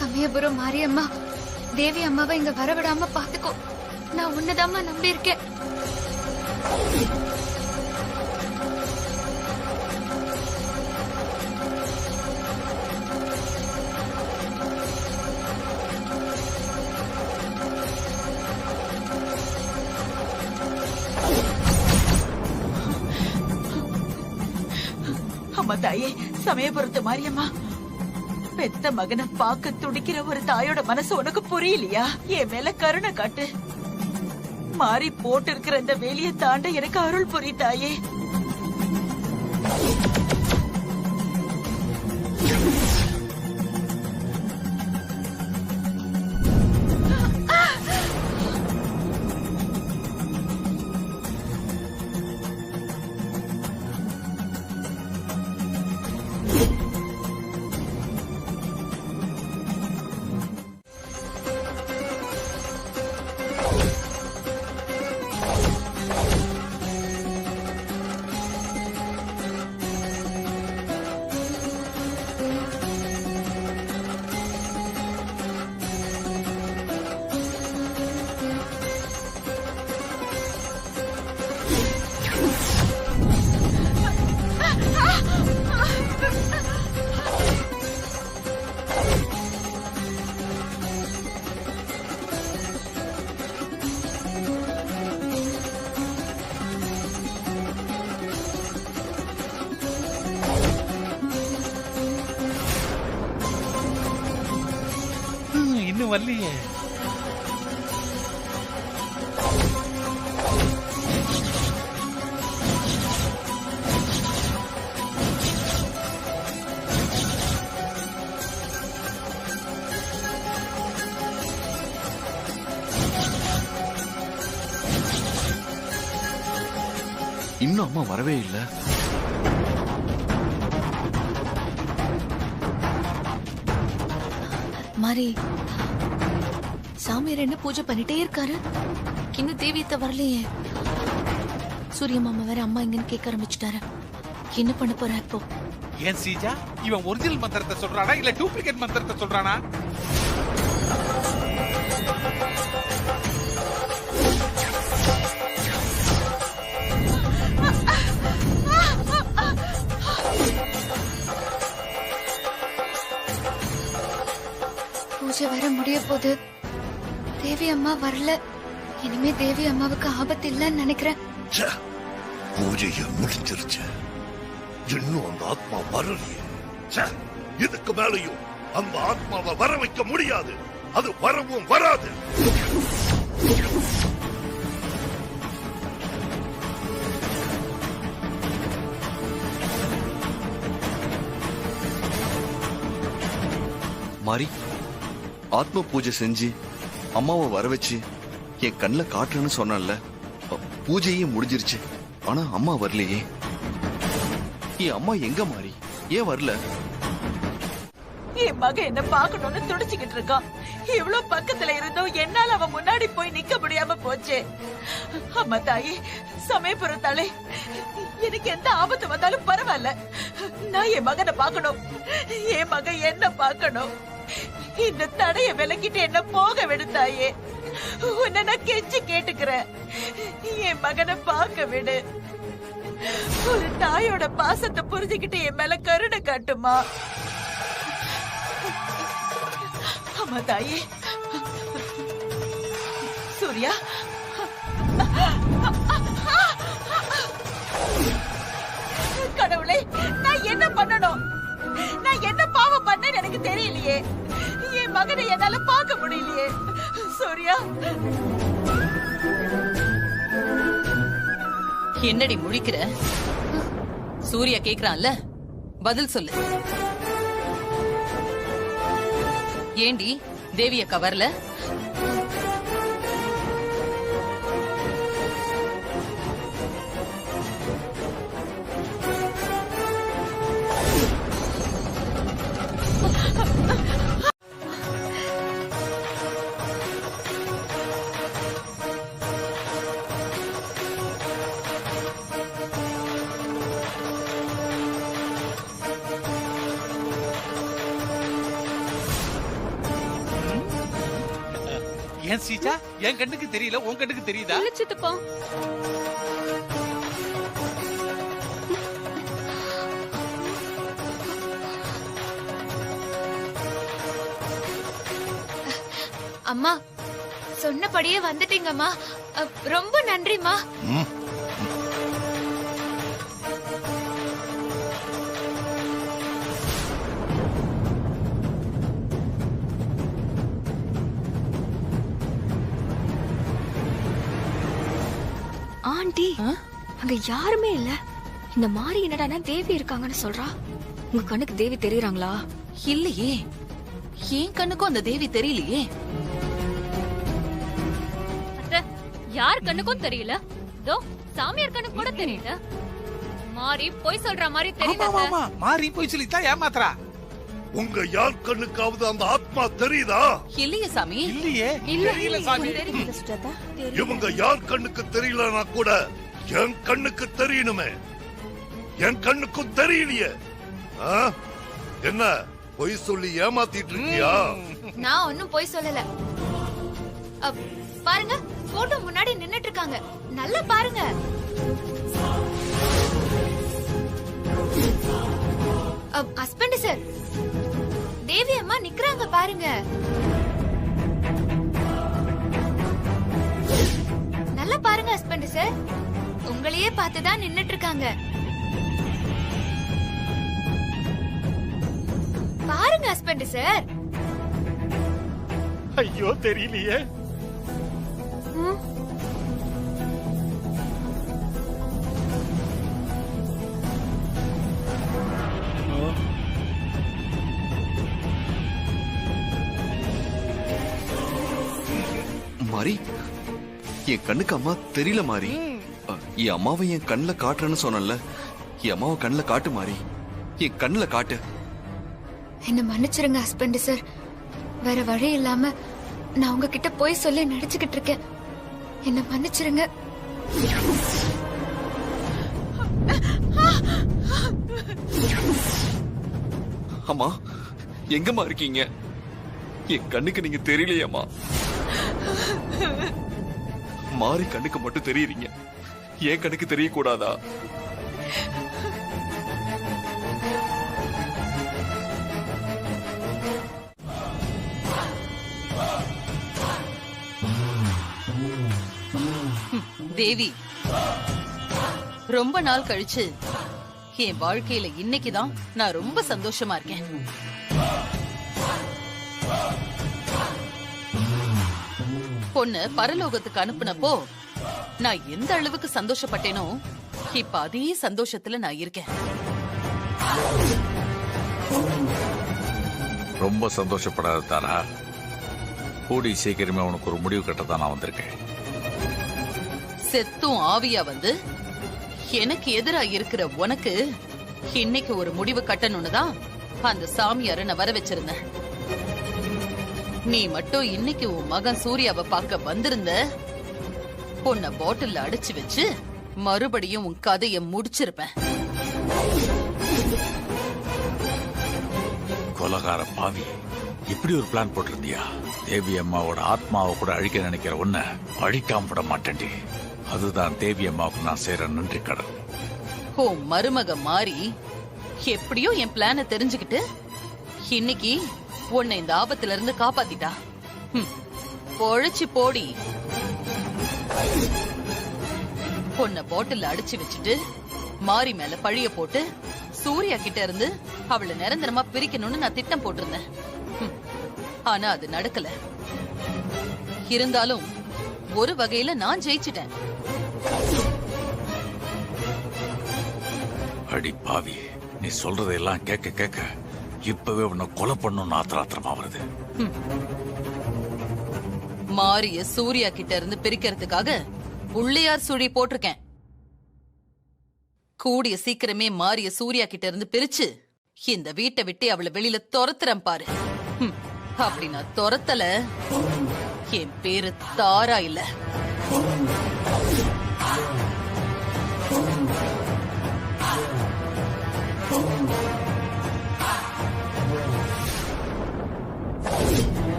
சமயபுரம் மாரியம்மா, தேவி அம்மாவை இங்க வரவிடாம பாத்துக்கோ. நான் உன்னதாம்மா நம்பி இருக்கேன்.
அம்மா தாயே, சமயபுரத்து மாரியம்மா, பெத்த மகனை பார்க்க துடிக்கிற ஒரு தாயோட மனசு உனக்கு புரியலையா? என் மேல கருணை காட்டு. மாறி போட்டு இருக்கிற இந்த வேலியை தாண்ட எனக்கு அருள் புரி தாயே.
இன்னும் வரலையே.
இன்னும் அம்மா வரவே இல்ல.
மாரி சாமியார் என்ன பூஜை பண்ணிட்டே இருக்காரு, இன்னும் தேவியத்தை வரலையே. சூரிய மாமா வேற அம்மா எங்கன்னு கேட்க ஆரம்பிச்சுட்டாரு. என்ன பண்ண போற இப்போ?
ஏன் சீஜா, இவன் ஒரிஜினல் மந்திரத்தை சொல்றானா இல்ல டூப்ளிகேட் மந்திரத்தை சொல்றானா?
பூஜை வேற முடிய போகுது, தேவி அம்மா வரல. இனிமே தேவி அம்மாவுக்கு ஆபத்து இல்லைன்னு நினைக்கிறேன்.
பூஜைய முடிஞ்சிருச்சு, இன்னும் அந்த ஆத்மா வரலையே. இதுக்கு மேலையும் அந்த ஆத்மாவை வர வைக்க முடியாது, அது வரவும் வராது.
மாறி, ஆத்ம பூஜை செஞ்சு அம்மாவை வர வச்சு என் கண்ணுல காட்டுறேன்னு சொன்னல, பூஜையே முடிஞ்சிருச்சு. ஆனா அம்மா வரலையே. என் அம்மா எங்க மாறி? ஏன் வரல?
என் மக என்ன பாக்கணும்னு துடிச்சுக்கிட்டு இருக்கான். இவ்வளவு பக்கத்துல இருந்தோம், என்னால அவன் முன்னாடி போய் நிக்க முடியாம போச்சு. அம்மா தாயி, சமயபுரத்தாலே, எனக்கு எந்த ஆபத்து வந்தாலும் பரவாயில்ல, நான் என் மகனை பாக்கணும். என் மகன் என்ன பாக்கணும். இந்த தடைய விலக்கிட்டு என்ன போக விடுத்தாயே. உன்னை நான் கெஞ்சி கேட்டுக்கிறேன், என் மகனை பார்க்க விடு. ஒரு தாயோட பாசத்தை புரிஞ்சுக்கிட்டு என் மேல கருணை காட்டுமா. அம்மா தாயே. சூர்யா, கடவுளே, நான் என்ன பண்ணணும்? நான் என்ன பாவம் பண்ணேன்னு எனக்கு தெரியலையே. என் மகனை என்னால பார்க்க முடியலையே. சூர்யா,
என்னடி முழிக்கிற? சூர்யா கேக்குறான்ல, பதில் சொல்லு. ஏண்டி தேவி அக்கா வரல?
ஏன் சீஜா, என் கண்ணுக்கு தெரியல, உன் கண்ணுக்கு தெரியுதா?
சித்தப்பா,
அம்மா சொன்னபடியே வந்துட்டீங்கம்மா. ரொம்ப நன்றிம்மா.
ஆண்டி, அங்க யாருமே இல்ல. இந்த மாதிரி என்னடானா தேவி இருக்காங்கன்னு சொல்றா. உங்க கண்ணுக்கு தேவி தெரியறாங்களா?
இல்லையே, என் கண்ணுக்கும் அந்த தேவி தெரியலையே.
யார் கண்ணுக்கும் தெரியல, இதோ சாமியார் கண்ணுக்கு கூட தெரியல. மாறி போய் சொல்ற மாதிரி தெரியல.
மாறி போய் சொல்லித்தான் ஏமாத்துறா.
உங்க யார் கண்ணுக்காவது அந்த ஆத்மா தெரியுதா?
இல்லையே சாமி.
இல்லையே, தெரியல சாமி.
இவங்க யார் கண்ணுக்கு தெரியலனா கூட என் கண்ணுக்கு தெரியணுமே. என் கண்ணுக்கும் தெரியலையே. என்ன பொய் சொல்லி ஏமாத்திட்டு இருக்கியா?
நான் ஒன்னும் பொய் சொல்லல. பாருங்க, போட்டோ முன்னாடி நின்னுட்டு இருக்காங்க, நல்லா பாருங்க. ஹஸ்பண்ட் சார், தேவி அம்மா நிக்கறாங்க பாருங்க. நல்லா பாருங்க ஹஸ்பண்ட் சார், உங்களையே பார்த்துதான் நின்னுட்டு இருக்காங்க. பாருங்க ஹஸ்பண்ட் சார்.
ஐயோ தெரியலையே.
மாரி, என் கண்ணுக்கு அம்மா தெரியல மாரி. என் அம்மாவை என் கண்ணுல காட்டுறேன்னு சொன்னல, என் அம்மாவை கண்ணுல காட்டு மாரி, என் கண்ணுல காட்டு.
என்ன மன்னிச்சிருங்க ஹஸ்பண்ட் சார். வேற வழி இல்லாம நான் உங்ககிட்ட போய் சொல்லி நடிச்சுக்கிட்டு இருக்கேன். என்ன மன்னிச்சிருங்க.
அம்மா, எங்கம்மா இருக்கீங்க? என் கண்ணுக்கு நீங்க தெரியலையம்மா. மாறி கண்ணுக்கு மட்டும் தெரியுறீங்க, என் கண்ணுக்கு தெரியக்கூடாதா?
தேவி, ரொம்ப நாள் கழிச்சு என் வாழ்க்கையில இன்னைக்குதான் நான் ரொம்ப சந்தோஷமா இருக்கேன். பொண்ணு பரலோகத்துக்கு அனுப்புனப்போ நான் எந்த அளவுக்கு சந்தோஷப்பட்டேனோ இப்ப அதே சந்தோஷத்துல நான் இருக்கேன்.
ரொம்ப சந்தோஷப்படாத தாரா. கூடி சீக்கிரமே உனக்கு ஒரு முடிவு கட்டத்தான் நான் வந்திருக்கேன்.
செத்தும் ஆவியா வந்து எனக்கு எதிரா இருக்கிற உனக்கு இன்னைக்கு ஒரு முடிவு கட்டணும்னு தான் அந்த சாமியார நான் வர வச்சிருந்தேன். நீ மட்டும் இன்னைக்கு உன் மகன் சூர்யாவை பார்க்க வந்திருந்த, உன்னை பாட்டில்ல அடைச்சு வச்சு மறுபடியும் உன் கதையை முடிச்சிருப்பேன்.
கொலகார பாவி, இப்படி ஒரு பிளான் போட்டிருந்தியா? தேவி அம்மாவோட ஆத்மாவை கூட அழிக்க நினைக்கிற உன்னை அழிக்காம விட மாட்டேன்டி. அதுதான் தேவி அம்மாவுக்கு நான் செய்யற நன்றி கடன்.
உன் மருமக மாறி எப்படியோ என் பிளான தெரிஞ்சுக்கிட்டு இன்னைக்கு உன்னை இந்த ஆபத்துல இருந்து காப்பாத்திட்டா. பொழைச்சு போடி. உன்னை பாட்டில் அடிச்சு வச்சுட்டு மாறி மேல பழிய போட்டு சூர்யா கிட்ட இருந்து அவளை நிரந்தரமா பிரிக்கணும்னு நான் திட்டம் போட்டிருந்தேன். ஆனா அது நடக்கல. இருந்தாலும் ஒரு வகையில நான் ஜெயிச்சிட்டேன்.
அடி பாவி, நீ சொல்றதெல்லாம் கேட்க கேட்க இப்பவே உன்னை கொலை பண்ணணும்னு ஆத்திராத்திரமா வருது.
மாரிய சூர்யா கிட்ட இருந்து பிரிக்கிறதுக்காக உள்ளையார் சுழி போட்டிருக்கேன். கூடிய சீக்கிரமே மாரிய சூர்யா கிட்ட இருந்து பிரிச்சு இந்த வீட்டை விட்டு அவளை வெளியில துரத்துறேன் பாரு. அப்படி நான் துரத்தல, என் பேரு தாரா இல்ல.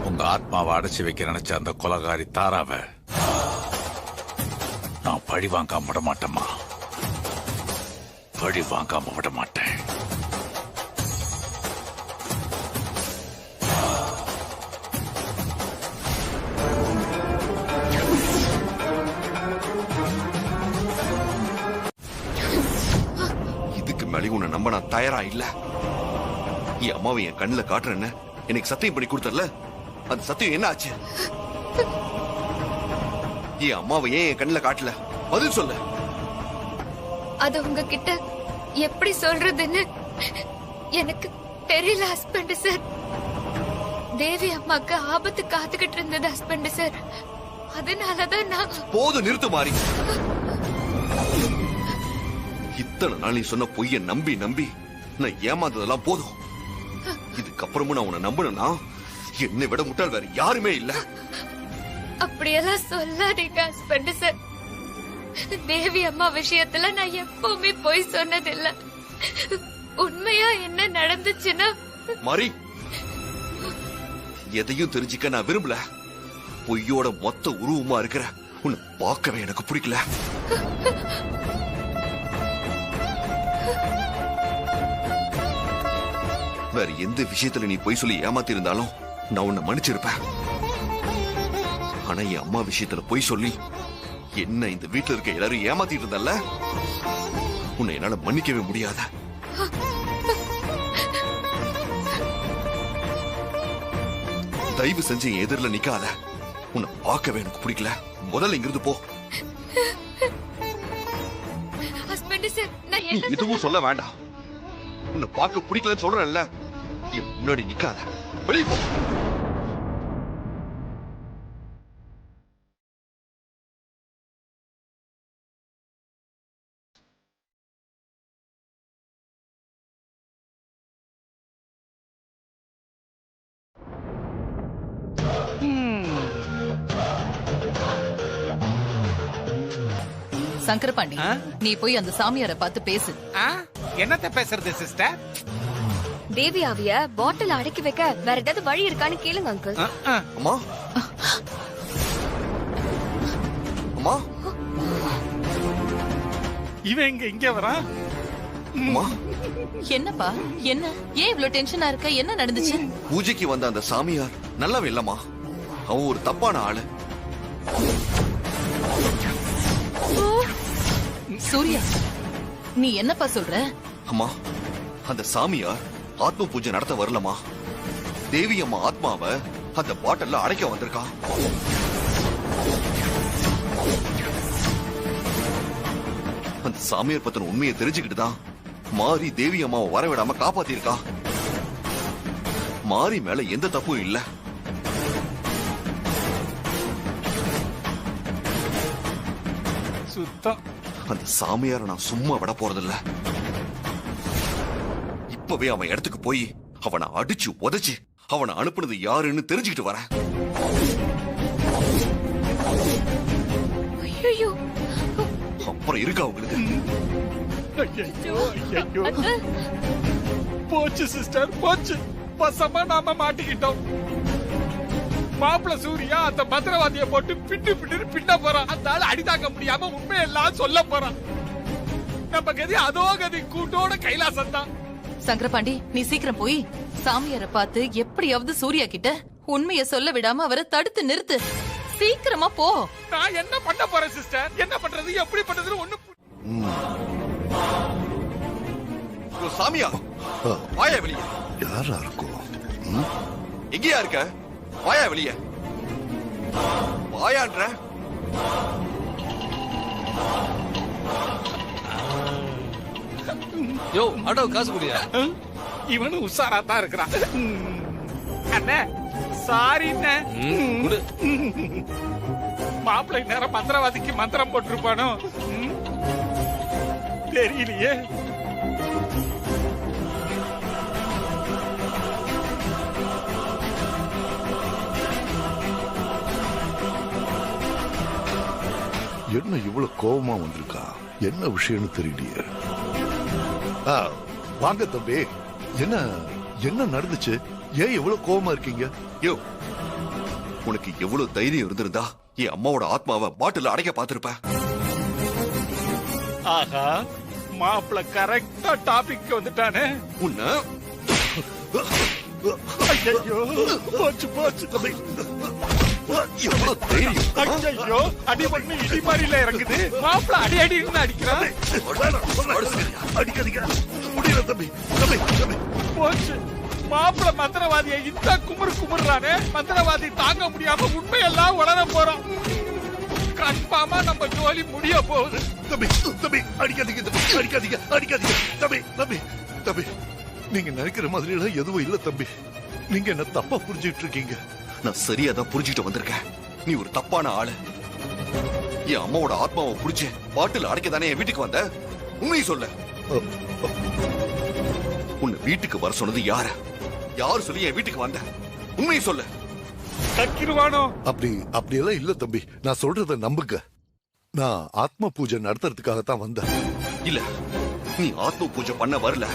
உங்க ஆத்மாவை அடைச்சு வைக்க நினைச்ச அந்த கொலகாரி தாராவை நான் பழி வாங்காம விட மாட்டேம்மா. பழி வாங்காம விட மாட்டேன்.
இதுக்கு மேலே உன்னை நம்ப நான் தயாரா இல்ல. என் அம்மாவை என் கண்ணுல காட்டுறேன்னு எனக்கு சத்தியம் பண்ணி கொடுத்தல, அந்த சத்தியம் என்ன ஆச்சு? என் அம்மாவை ஏன் என் கண்ணுல காட்டல? பதில் சொல்ல.
அது உங்ககிட்ட எப்படி சொல்றதுன்னு எனக்கு தெரியல ஹஸ்பண்ட் சார். தேவி அம்மாக்கு ஆபத்து காத்துக்கிட்டு இருந்தது ஹஸ்பண்ட் சார். அதனாலதான் நான்...
போதும், நிறுத்து மாறி. இத்தனை நாள் நீ சொன்ன பொய்ய நம்பி நம்பி நான் ஏமாந்ததெல்லாம் போதும். இதுக்கப்புறமும் நான் உன்னை நம்பணும்னா என்னை விட முட்டாள் வேற யாருமே இல்ல.
அப்படியெல்லாம் சொல்லாதீங்க ஹஸ்பண்ட் சார். தேவி அம்மா விஷயத்துல நான் எப்பவுமே பொய் சொன்னதில்லை. உண்மையா என்ன நடந்துச்சுன்னா...
மாறி, எதையும் தெரிஞ்சுக்க நான் விரும்பல. பொய்யோட மொத்த உருவமா இருக்கிற உன்னை பார்க்கவே எனக்கு பிடிக்கல. வேற எந்த விஷயத்துல நீ பொய் சொல்லி ஏமாத்தி இருந்தாலும் நான் உன்னை மன்னிச்சிருப்பேன். ஆனா என் அம்மா விஷயத்துல பொய் சொல்லி என்ன இந்த வீட்டுல இருக்க எல்லாரும் ஏமாத்திட்டு இருந்தல்ல, உன்னை என்னால மன்னிக்கவே முடியாத. தயவு செஞ்சு என் எதிரில நிக்காத. உன்னை பார்க்கவே எனக்கு பிடிக்கல. முதல்ல இங்கிருந்து போ. நீ எதுவும் சொல்ல வேண்டாம். உன்னை பார்க்க பிடிக்கலன்னு சொல்றேன்ல, என் முன்னாடி நிக்காத. வெளியே போ.
சங்கரபாண்டி, நீ போய் அந்த சாமியாரை பார்த்து பேசு.
என்னத்த பேசுறது சிஸ்டர்?
தேவி ஆவிய பாட்டில் அடக்கி வைக்க வேற ஏதாவது வழி இருக்கான்னு கேளுங்க அங்கிள்.
அம்மா அம்மா,
இவன் இங்க வரான்.
அம்மா
என்னப்பா, என்ன ஏன் இவ்ளோ டென்ஷனா இருக்க? என்ன நடந்துச்சு?
பூஜைக்கு வந்த அந்த சாமியார் நல்லவன் இல்லம்மா. அவன் ஒரு தப்பான ஆளு.
சூர்யா, நீ என்னப்பா சொல்ற?
அம்மா, அந்த சாமியார் ஆத்ம பூஜை நடத்த வரலமா. தேவி அம்மா ஆத்மாவை அந்த பாட்டில்ல அடைக்க வந்திருக்கான். அந்த சாமியார் பத்தின உண்மையை தெரிஞ்சுக்கிட்டுதான் மாரி தேவி அம்மாவை வரவிடாம காப்பாத்திருக்கா. மாரி மேல எந்த தப்பும் இல்ல.
சுத்தம்.
அந்த சாமியார நான் சும்மா விட போறதில்ல. இப்பவே அவன் இடத்துக்கு போய் அவனை அடிச்சு உதைச்சு அவனை அனுப்புனது யாருன்னு தெரிஞ்சுக்கிட்டு வரேன். அப்புறம் இருக்கா உங்களுக்கு?
போச்சு சிஸ்டர், போச்சு. பசமா நாம மாட்டிக்கிட்டோம். மாப்பிள சூர்யா அந்த மந்திரவாதிய போட்டு பின்னு பின்ன போறான். அந்த ஆள் அடிதாங்க முடியாம உண்மையெல்லாம் சொல்ல போறான். நம்ம கதி அதோ கதி கூட்டோட கைலாசம் தான்.
சங்கரபாண்டி, நீ சீக்கிரம் போய் சாமியாரை பார்த்து எப்படியாவது சூர்யா கிட்ட உண்மைய சொல்ல விடாம அவரை தடுத்து நிறுத்து. சீக்கிரமா போ.
நான் என்ன பண்ண போறேன் சிஸ்டர்? என்ன பண்றது, எப்படி பண்றதுன்னு ஒண்ணு.
சாமியா, வாயா வெளியே.
யாரா இருக்கும்?
எங்கயா இருக்க? வாயா வெளியே. வாயான்ற.
யோ, ஆட்டோ காசு குடியா.
இவனும் உஷாரா தான் இருக்கிறான். அண்ணே சாரி. மாப்பிள்ளை நேரம் மந்திரவாதிக்கு மந்திரம் போட்டிருப்பானோ தெரியலையே.
என்ன இவ்வளவு கோபமா வந்திருக்கா? என்ன விஷயம்னு தெரியலையே. வாங்க தம்பி, என்ன என்ன நடந்துச்சு? ஏன் இவ்வளவு கோபமா இருக்கீங்க?
யோ, உனக்கு எவ்வளவு தைரியம் இருந்திருந்தா என் அம்மாவோட ஆத்மாவை பாட்டில் அடைக்க பார்த்திருப்ப.
ஆஹா, மாப்பிள்ள கரெக்டா டாபிக் வந்துட்டானே.
உன்ன
போச்சு போச்சு.
எவ்வளவு தைரியம்!
ஐயோ, அடி பண்ணி இடி மாதிரில இறங்குது. மாப்பிள்ள அடி அடின்னு அடிக்கிறான்.
அடிக்காதீங்க, முடியல தம்பி. தம்பி தம்பி
போச்சு. மாப்பிள்ள மந்திரவாதியை இந்த குமுறானே. மந்திரவாதி தாங்க முடியாம உண்மையெல்லாம் உளர போறோம். கன்ஃபார்மா நம்ம ஜோலி முடிய போகுது.
தம்பி தம்பி அடிக்காதீங்க தம்பி, அடிக்காதீங்க அடிக்காதீங்க தம்பி. தம்பி தம்பி, நீங்க நினைக்கிற மாதிரி எல்லாம் எதுவும் இல்ல தம்பி. நீங்க என்ன தப்பா புரிஞ்சுட்டு இருக்கீங்க.
நான் சரியா தான் புரிஞ்சுட்டு வந்திருக்கேன். நீ ஒரு தப்பான ஆளு. என் அம்மாவோட ஆத்மாவை புடிச்சு பாட்டில் அடைக்க தானே என் வீட்டுக்கு வந்த. உண்மையை சொல்ல. உன்னை வீட்டுக்கு வர சொன்னது யாரு? யாரு சொல்லி என் வீட்டுக்கு வந்த? உண்மையை சொல்ல.
அப்படி எல்லாம் இல்ல தம்பி. நான் சொல்றத நம்புங்க. நான் ஆத்ம பூஜை நடத்துறதுக்காகத்தான் வந்தேன்.
இல்ல, நீ ஆத்ம பூஜை பண்ண வரல.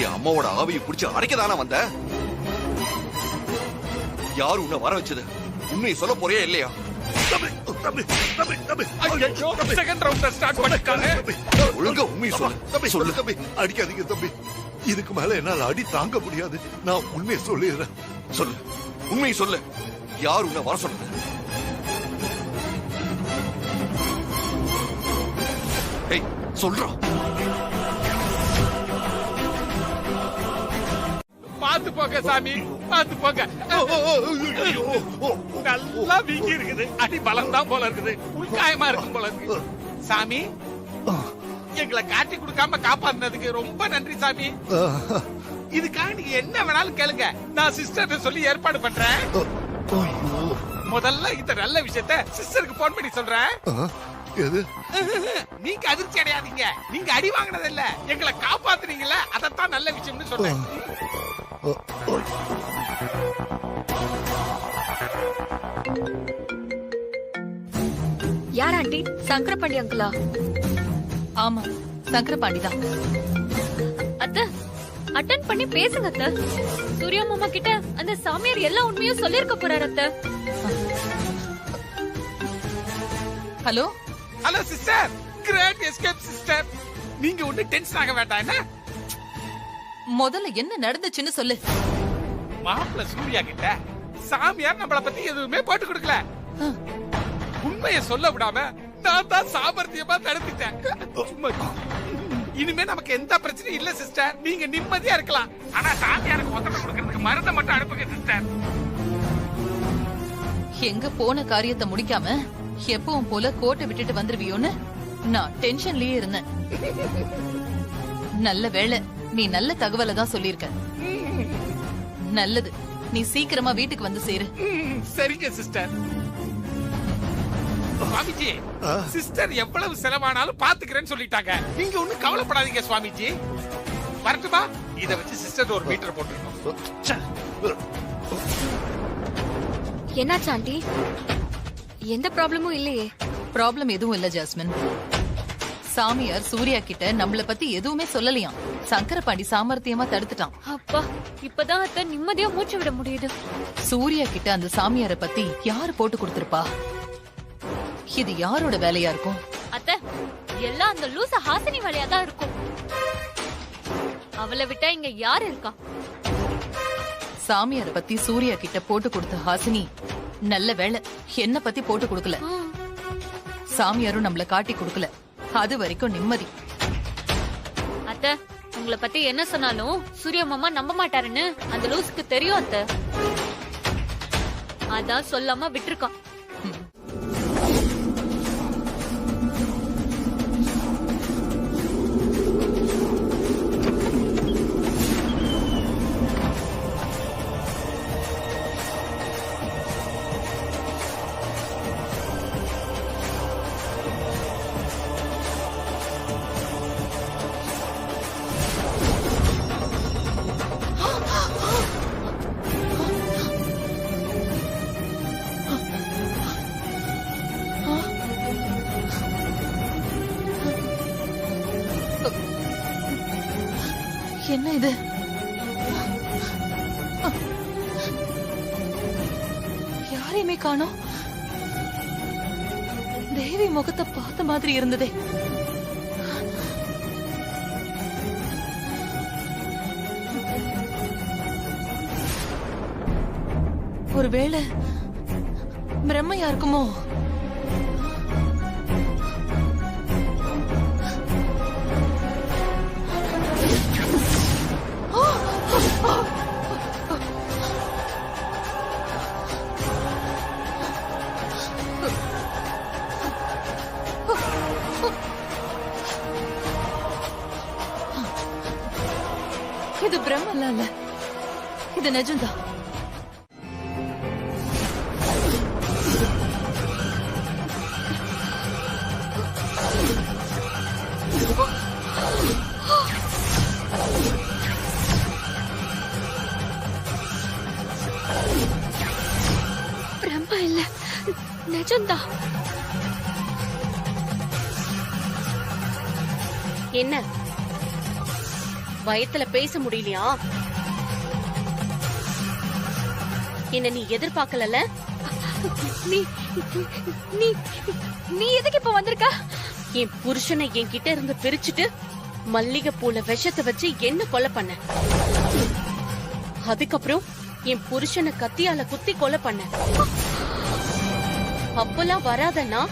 என் அம்மாவோட ஆவியை புடிச்சு அடைக்கதானே வந்த. யாரு உன்னை வர வச்சது? உண்மையை சொல்ல போறியா இல்லையா?
செகண்ட் ரவுண்ட் ஸ்டார்ட் பண்ணிட்டானே.
ஒழுங்கா உண்மையை சொல்லு.
சொல்லு தம்பி, அடிக்காதீங்க தம்பி. இதுக்கு மேல என்னால அடி தாங்க முடியாது. நான் உண்மையை சொல்லிடுறேன்.
சொல்லு, உண்மையை சொல்லு. யாரு உன்னை வர சொன்னது? சொல்றா.
பாத்து போங்க சாமி, பாத்து போங்க. நல்லா வீங்கி இருக்குது. அடி பலம் தான் போல இருக்குது. உள்காயமா இருக்கும் போல இருக்கு. சாமி, எங்களை காட்டி கொடுக்காம காப்பாத்தினதுக்கு ரொம்ப நன்றி சாமி. இதுக்காக நீங்க என்ன வேணாலும் கேளுங்க, நான் சிஸ்டர் சொல்லி ஏற்பாடு பண்றேன். முதல்ல இந்த நல்ல விஷயத்த சிஸ்டருக்கு போன் பண்ணி சொல்றேன். நீங்க அதிர்ச்சி அடையாதீங்க. நீங்க அடி வாங்கினது இல்ல, எங்களை காப்பாத்துறீங்கல்ல, அதத்தான் நல்ல விஷயம்னு சொல்றேன்.
யார் ஆண்டி? சங்கரபாண்டி அங்கிளா?
ஆமா, சங்கரபாண்டி தான்.
அத்தை, அட்டன் பண்ணி பேசுங்க அத்தை. சூர்யா மாமா கிட்ட அந்த சாமியார் எல்லா உண்மையும் சொல்லிருக்க போறாரு அத்தை.
Hello
hello sister, great escape sister. நீங்க ஒண்ணு டென்ஷன் ஆக வேண்டாம். என்ன
முதல்ல என்ன நடந்துச்சுன்னு சொல்லு.
மாப்பிள்ள சூர்யா கிட்ட சாமியார் நம்மள பத்தி எதுவுமே போட்டு கொடுக்கல. உண்மையை சொல்ல விடாம நான் தான் சாமர்த்தியமா தடுத்துட்டேன். இனிமே நமக்கு எந்த பிரச்சனையும் இல்ல சிஸ்டர். நீங்க நிம்மதியா இருக்கலாம். ஆனா சாமியாருக்கு ஒத்தனை கொடுக்கறதுக்கு மருந்தை மட்டும் அனுப்புங்க சிஸ்டர்.
எங்க போன காரியத்தை முடிக்காம எப்பவும் போல கோட்டை விட்டுட்டு வந்துருவியோன்னு நான் டென்ஷன்லயே இருந்தேன். நல்ல வேளை நீ நல்ல தகவலை தான் சொல்லிருக்க. நல்லது, நீ சீக்கிரமா வீட்டுக்கு வந்து சேரு.
சரிங்க சிஸ்டர். சுவாமிஜி, சிஸ்டர் எவ்வளவு செலவானாலும் பாத்துக்கிறேன்னு சொல்லிட்டாங்க. நீங்க ஒண்ணும் கவலைப்படாதீங்க சுவாமிஜி. வரட்டுமா? இத வச்சு சிஸ்டர் ஒரு மீட்டர் போட்டுருக்கோம்.
என்னாச்சு ஆண்டி? எந்த ப்ராப்ளமும் இல்லையே.
ப்ராப்ளம் எதுவும் இல்ல ஜாஸ்மின். சாமியார் சூர்யா கிட்ட நம்மள பத்தி எதுவுமே சொல்லலையாம். சங்கரபாண்டி சாமர்த்தியமா தடுத்துட்டான்.
அப்பா, இப்பதான் அத்தை நிம்மதியா மூச்சு விட முடியுது.
சூர்யா கிட்ட அந்த சாமியார பத்தி யாரு போட்டு கொடுத்திருப்பா? இது யாரோட வேலையா இருக்கும்?
அத்தை, எல்லாம் அந்த லூச ஹாசினி வேலையா தான் இருக்கும். அவளை விட்டா இங்க யாரு இருக்கா?
சாமியார பத்தி சூர்யா கிட்ட போட்டு கொடுத்த ஹாசினி நல்ல வேளை என்ன பத்தி போட்டு கொடுக்கல. சாமியாரும் நம்மள காட்டி கொடுக்கல. அது வரைக்கும் நிம்மதி.
அத்தை, உங்களை பத்தி என்ன சொன்னாலும் சூர்யா மாமா நம்ப மாட்டாருன்னு அந்த லூசுக்கு தெரியும் அத்தை. அதான் சொல்லாம விட்டுருக்கான்.
என்ன இது? யாரையுமே காணோம். தேவி முகத்தை பார்த்த மாதிரி இருந்ததே. ஒருவேளை பிரம்மையா இருக்குமோ? இது பிரம்மல்ல, இல்ல, இது நிஜம்தான்.
பிரம்மா இல்ல, நிஜம்தான்.
என்ன வயத்துல பேச முடியலையா? என்ன நீ எதிர்பார்க்கல?
நீ நீ நீ எதுக்கு இப்ப வந்திருக்க?
என் புருஷனை என்கிட்ட இருந்து பிரிச்சுட்டு மல்லிகைப்பூல விஷத்தை வச்சு என்ன கொலை பண்ண. அதுக்கப்புறம் என் புருஷனை கத்தியால குத்தி கொலை பண்ண. அப்பெல்லாம் வராதன்னா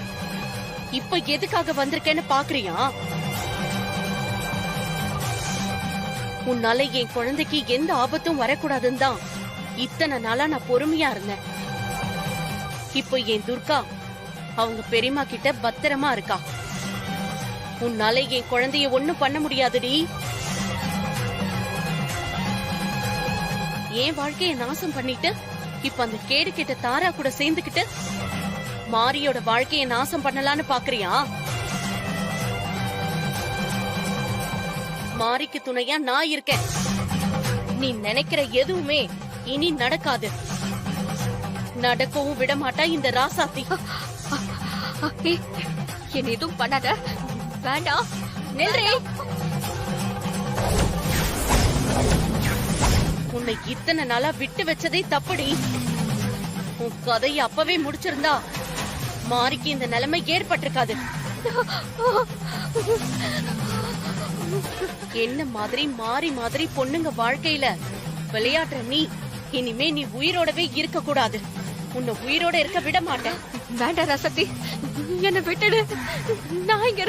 இப்ப எதுக்காக வந்திருக்கேன்னு பாக்குறியா? உன்னால என் குழந்தைக்கு எந்த ஆபத்தும் வரக்கூடாதுன்னு தான் இத்தனை நாளா நான் பொறுமையா இருந்தேன். இப்போ என் துர்கா அவங்க பெரியம்மா கிட்ட பத்திரமா இருக்கா. உன்னால என் குழந்தைய ஒண்ணும் பண்ண முடியாதுடி. என் வாழ்க்கைய நாசம் பண்ணிட்டு இப்ப அந்த கேடு கிட்ட தாரா கூட சேர்ந்துக்கிட்டு மாரியோட வாழ்க்கைய நாசம் பண்ணலான்னு பாக்குறியா? மாரிக்கு துணையா நான் இருக்கேன். நீ நினைக்கிற எதுவுமே இனி நடக்காது. நடக்கவும் விட மாட்டா இந்த ராசாத்தி.
என்ன எதுவும் பண்ணாத. வேண்டாம், நில்றே.
உன்னை இத்தனை நாளா விட்டு வச்சதே தப்புடி. உன் கதையை அப்பவே முடிச்சிருந்தா மாரிக்கு இந்த நிலைமை ஏற்பட்டிருக்காது. என்ன மாதிரி மாறி மாதிரி பொண்ணுங்க வாழ்க்கையில விளையாடுற நீ இனிமே நீ உயிரோடவே இருக்க கூடாது. உன்னை உயிரோட இருக்க விட மாட்டேன்.
வேண்டாம் ராசாத்தி, என்ன விட்டுடு. நான் இங்க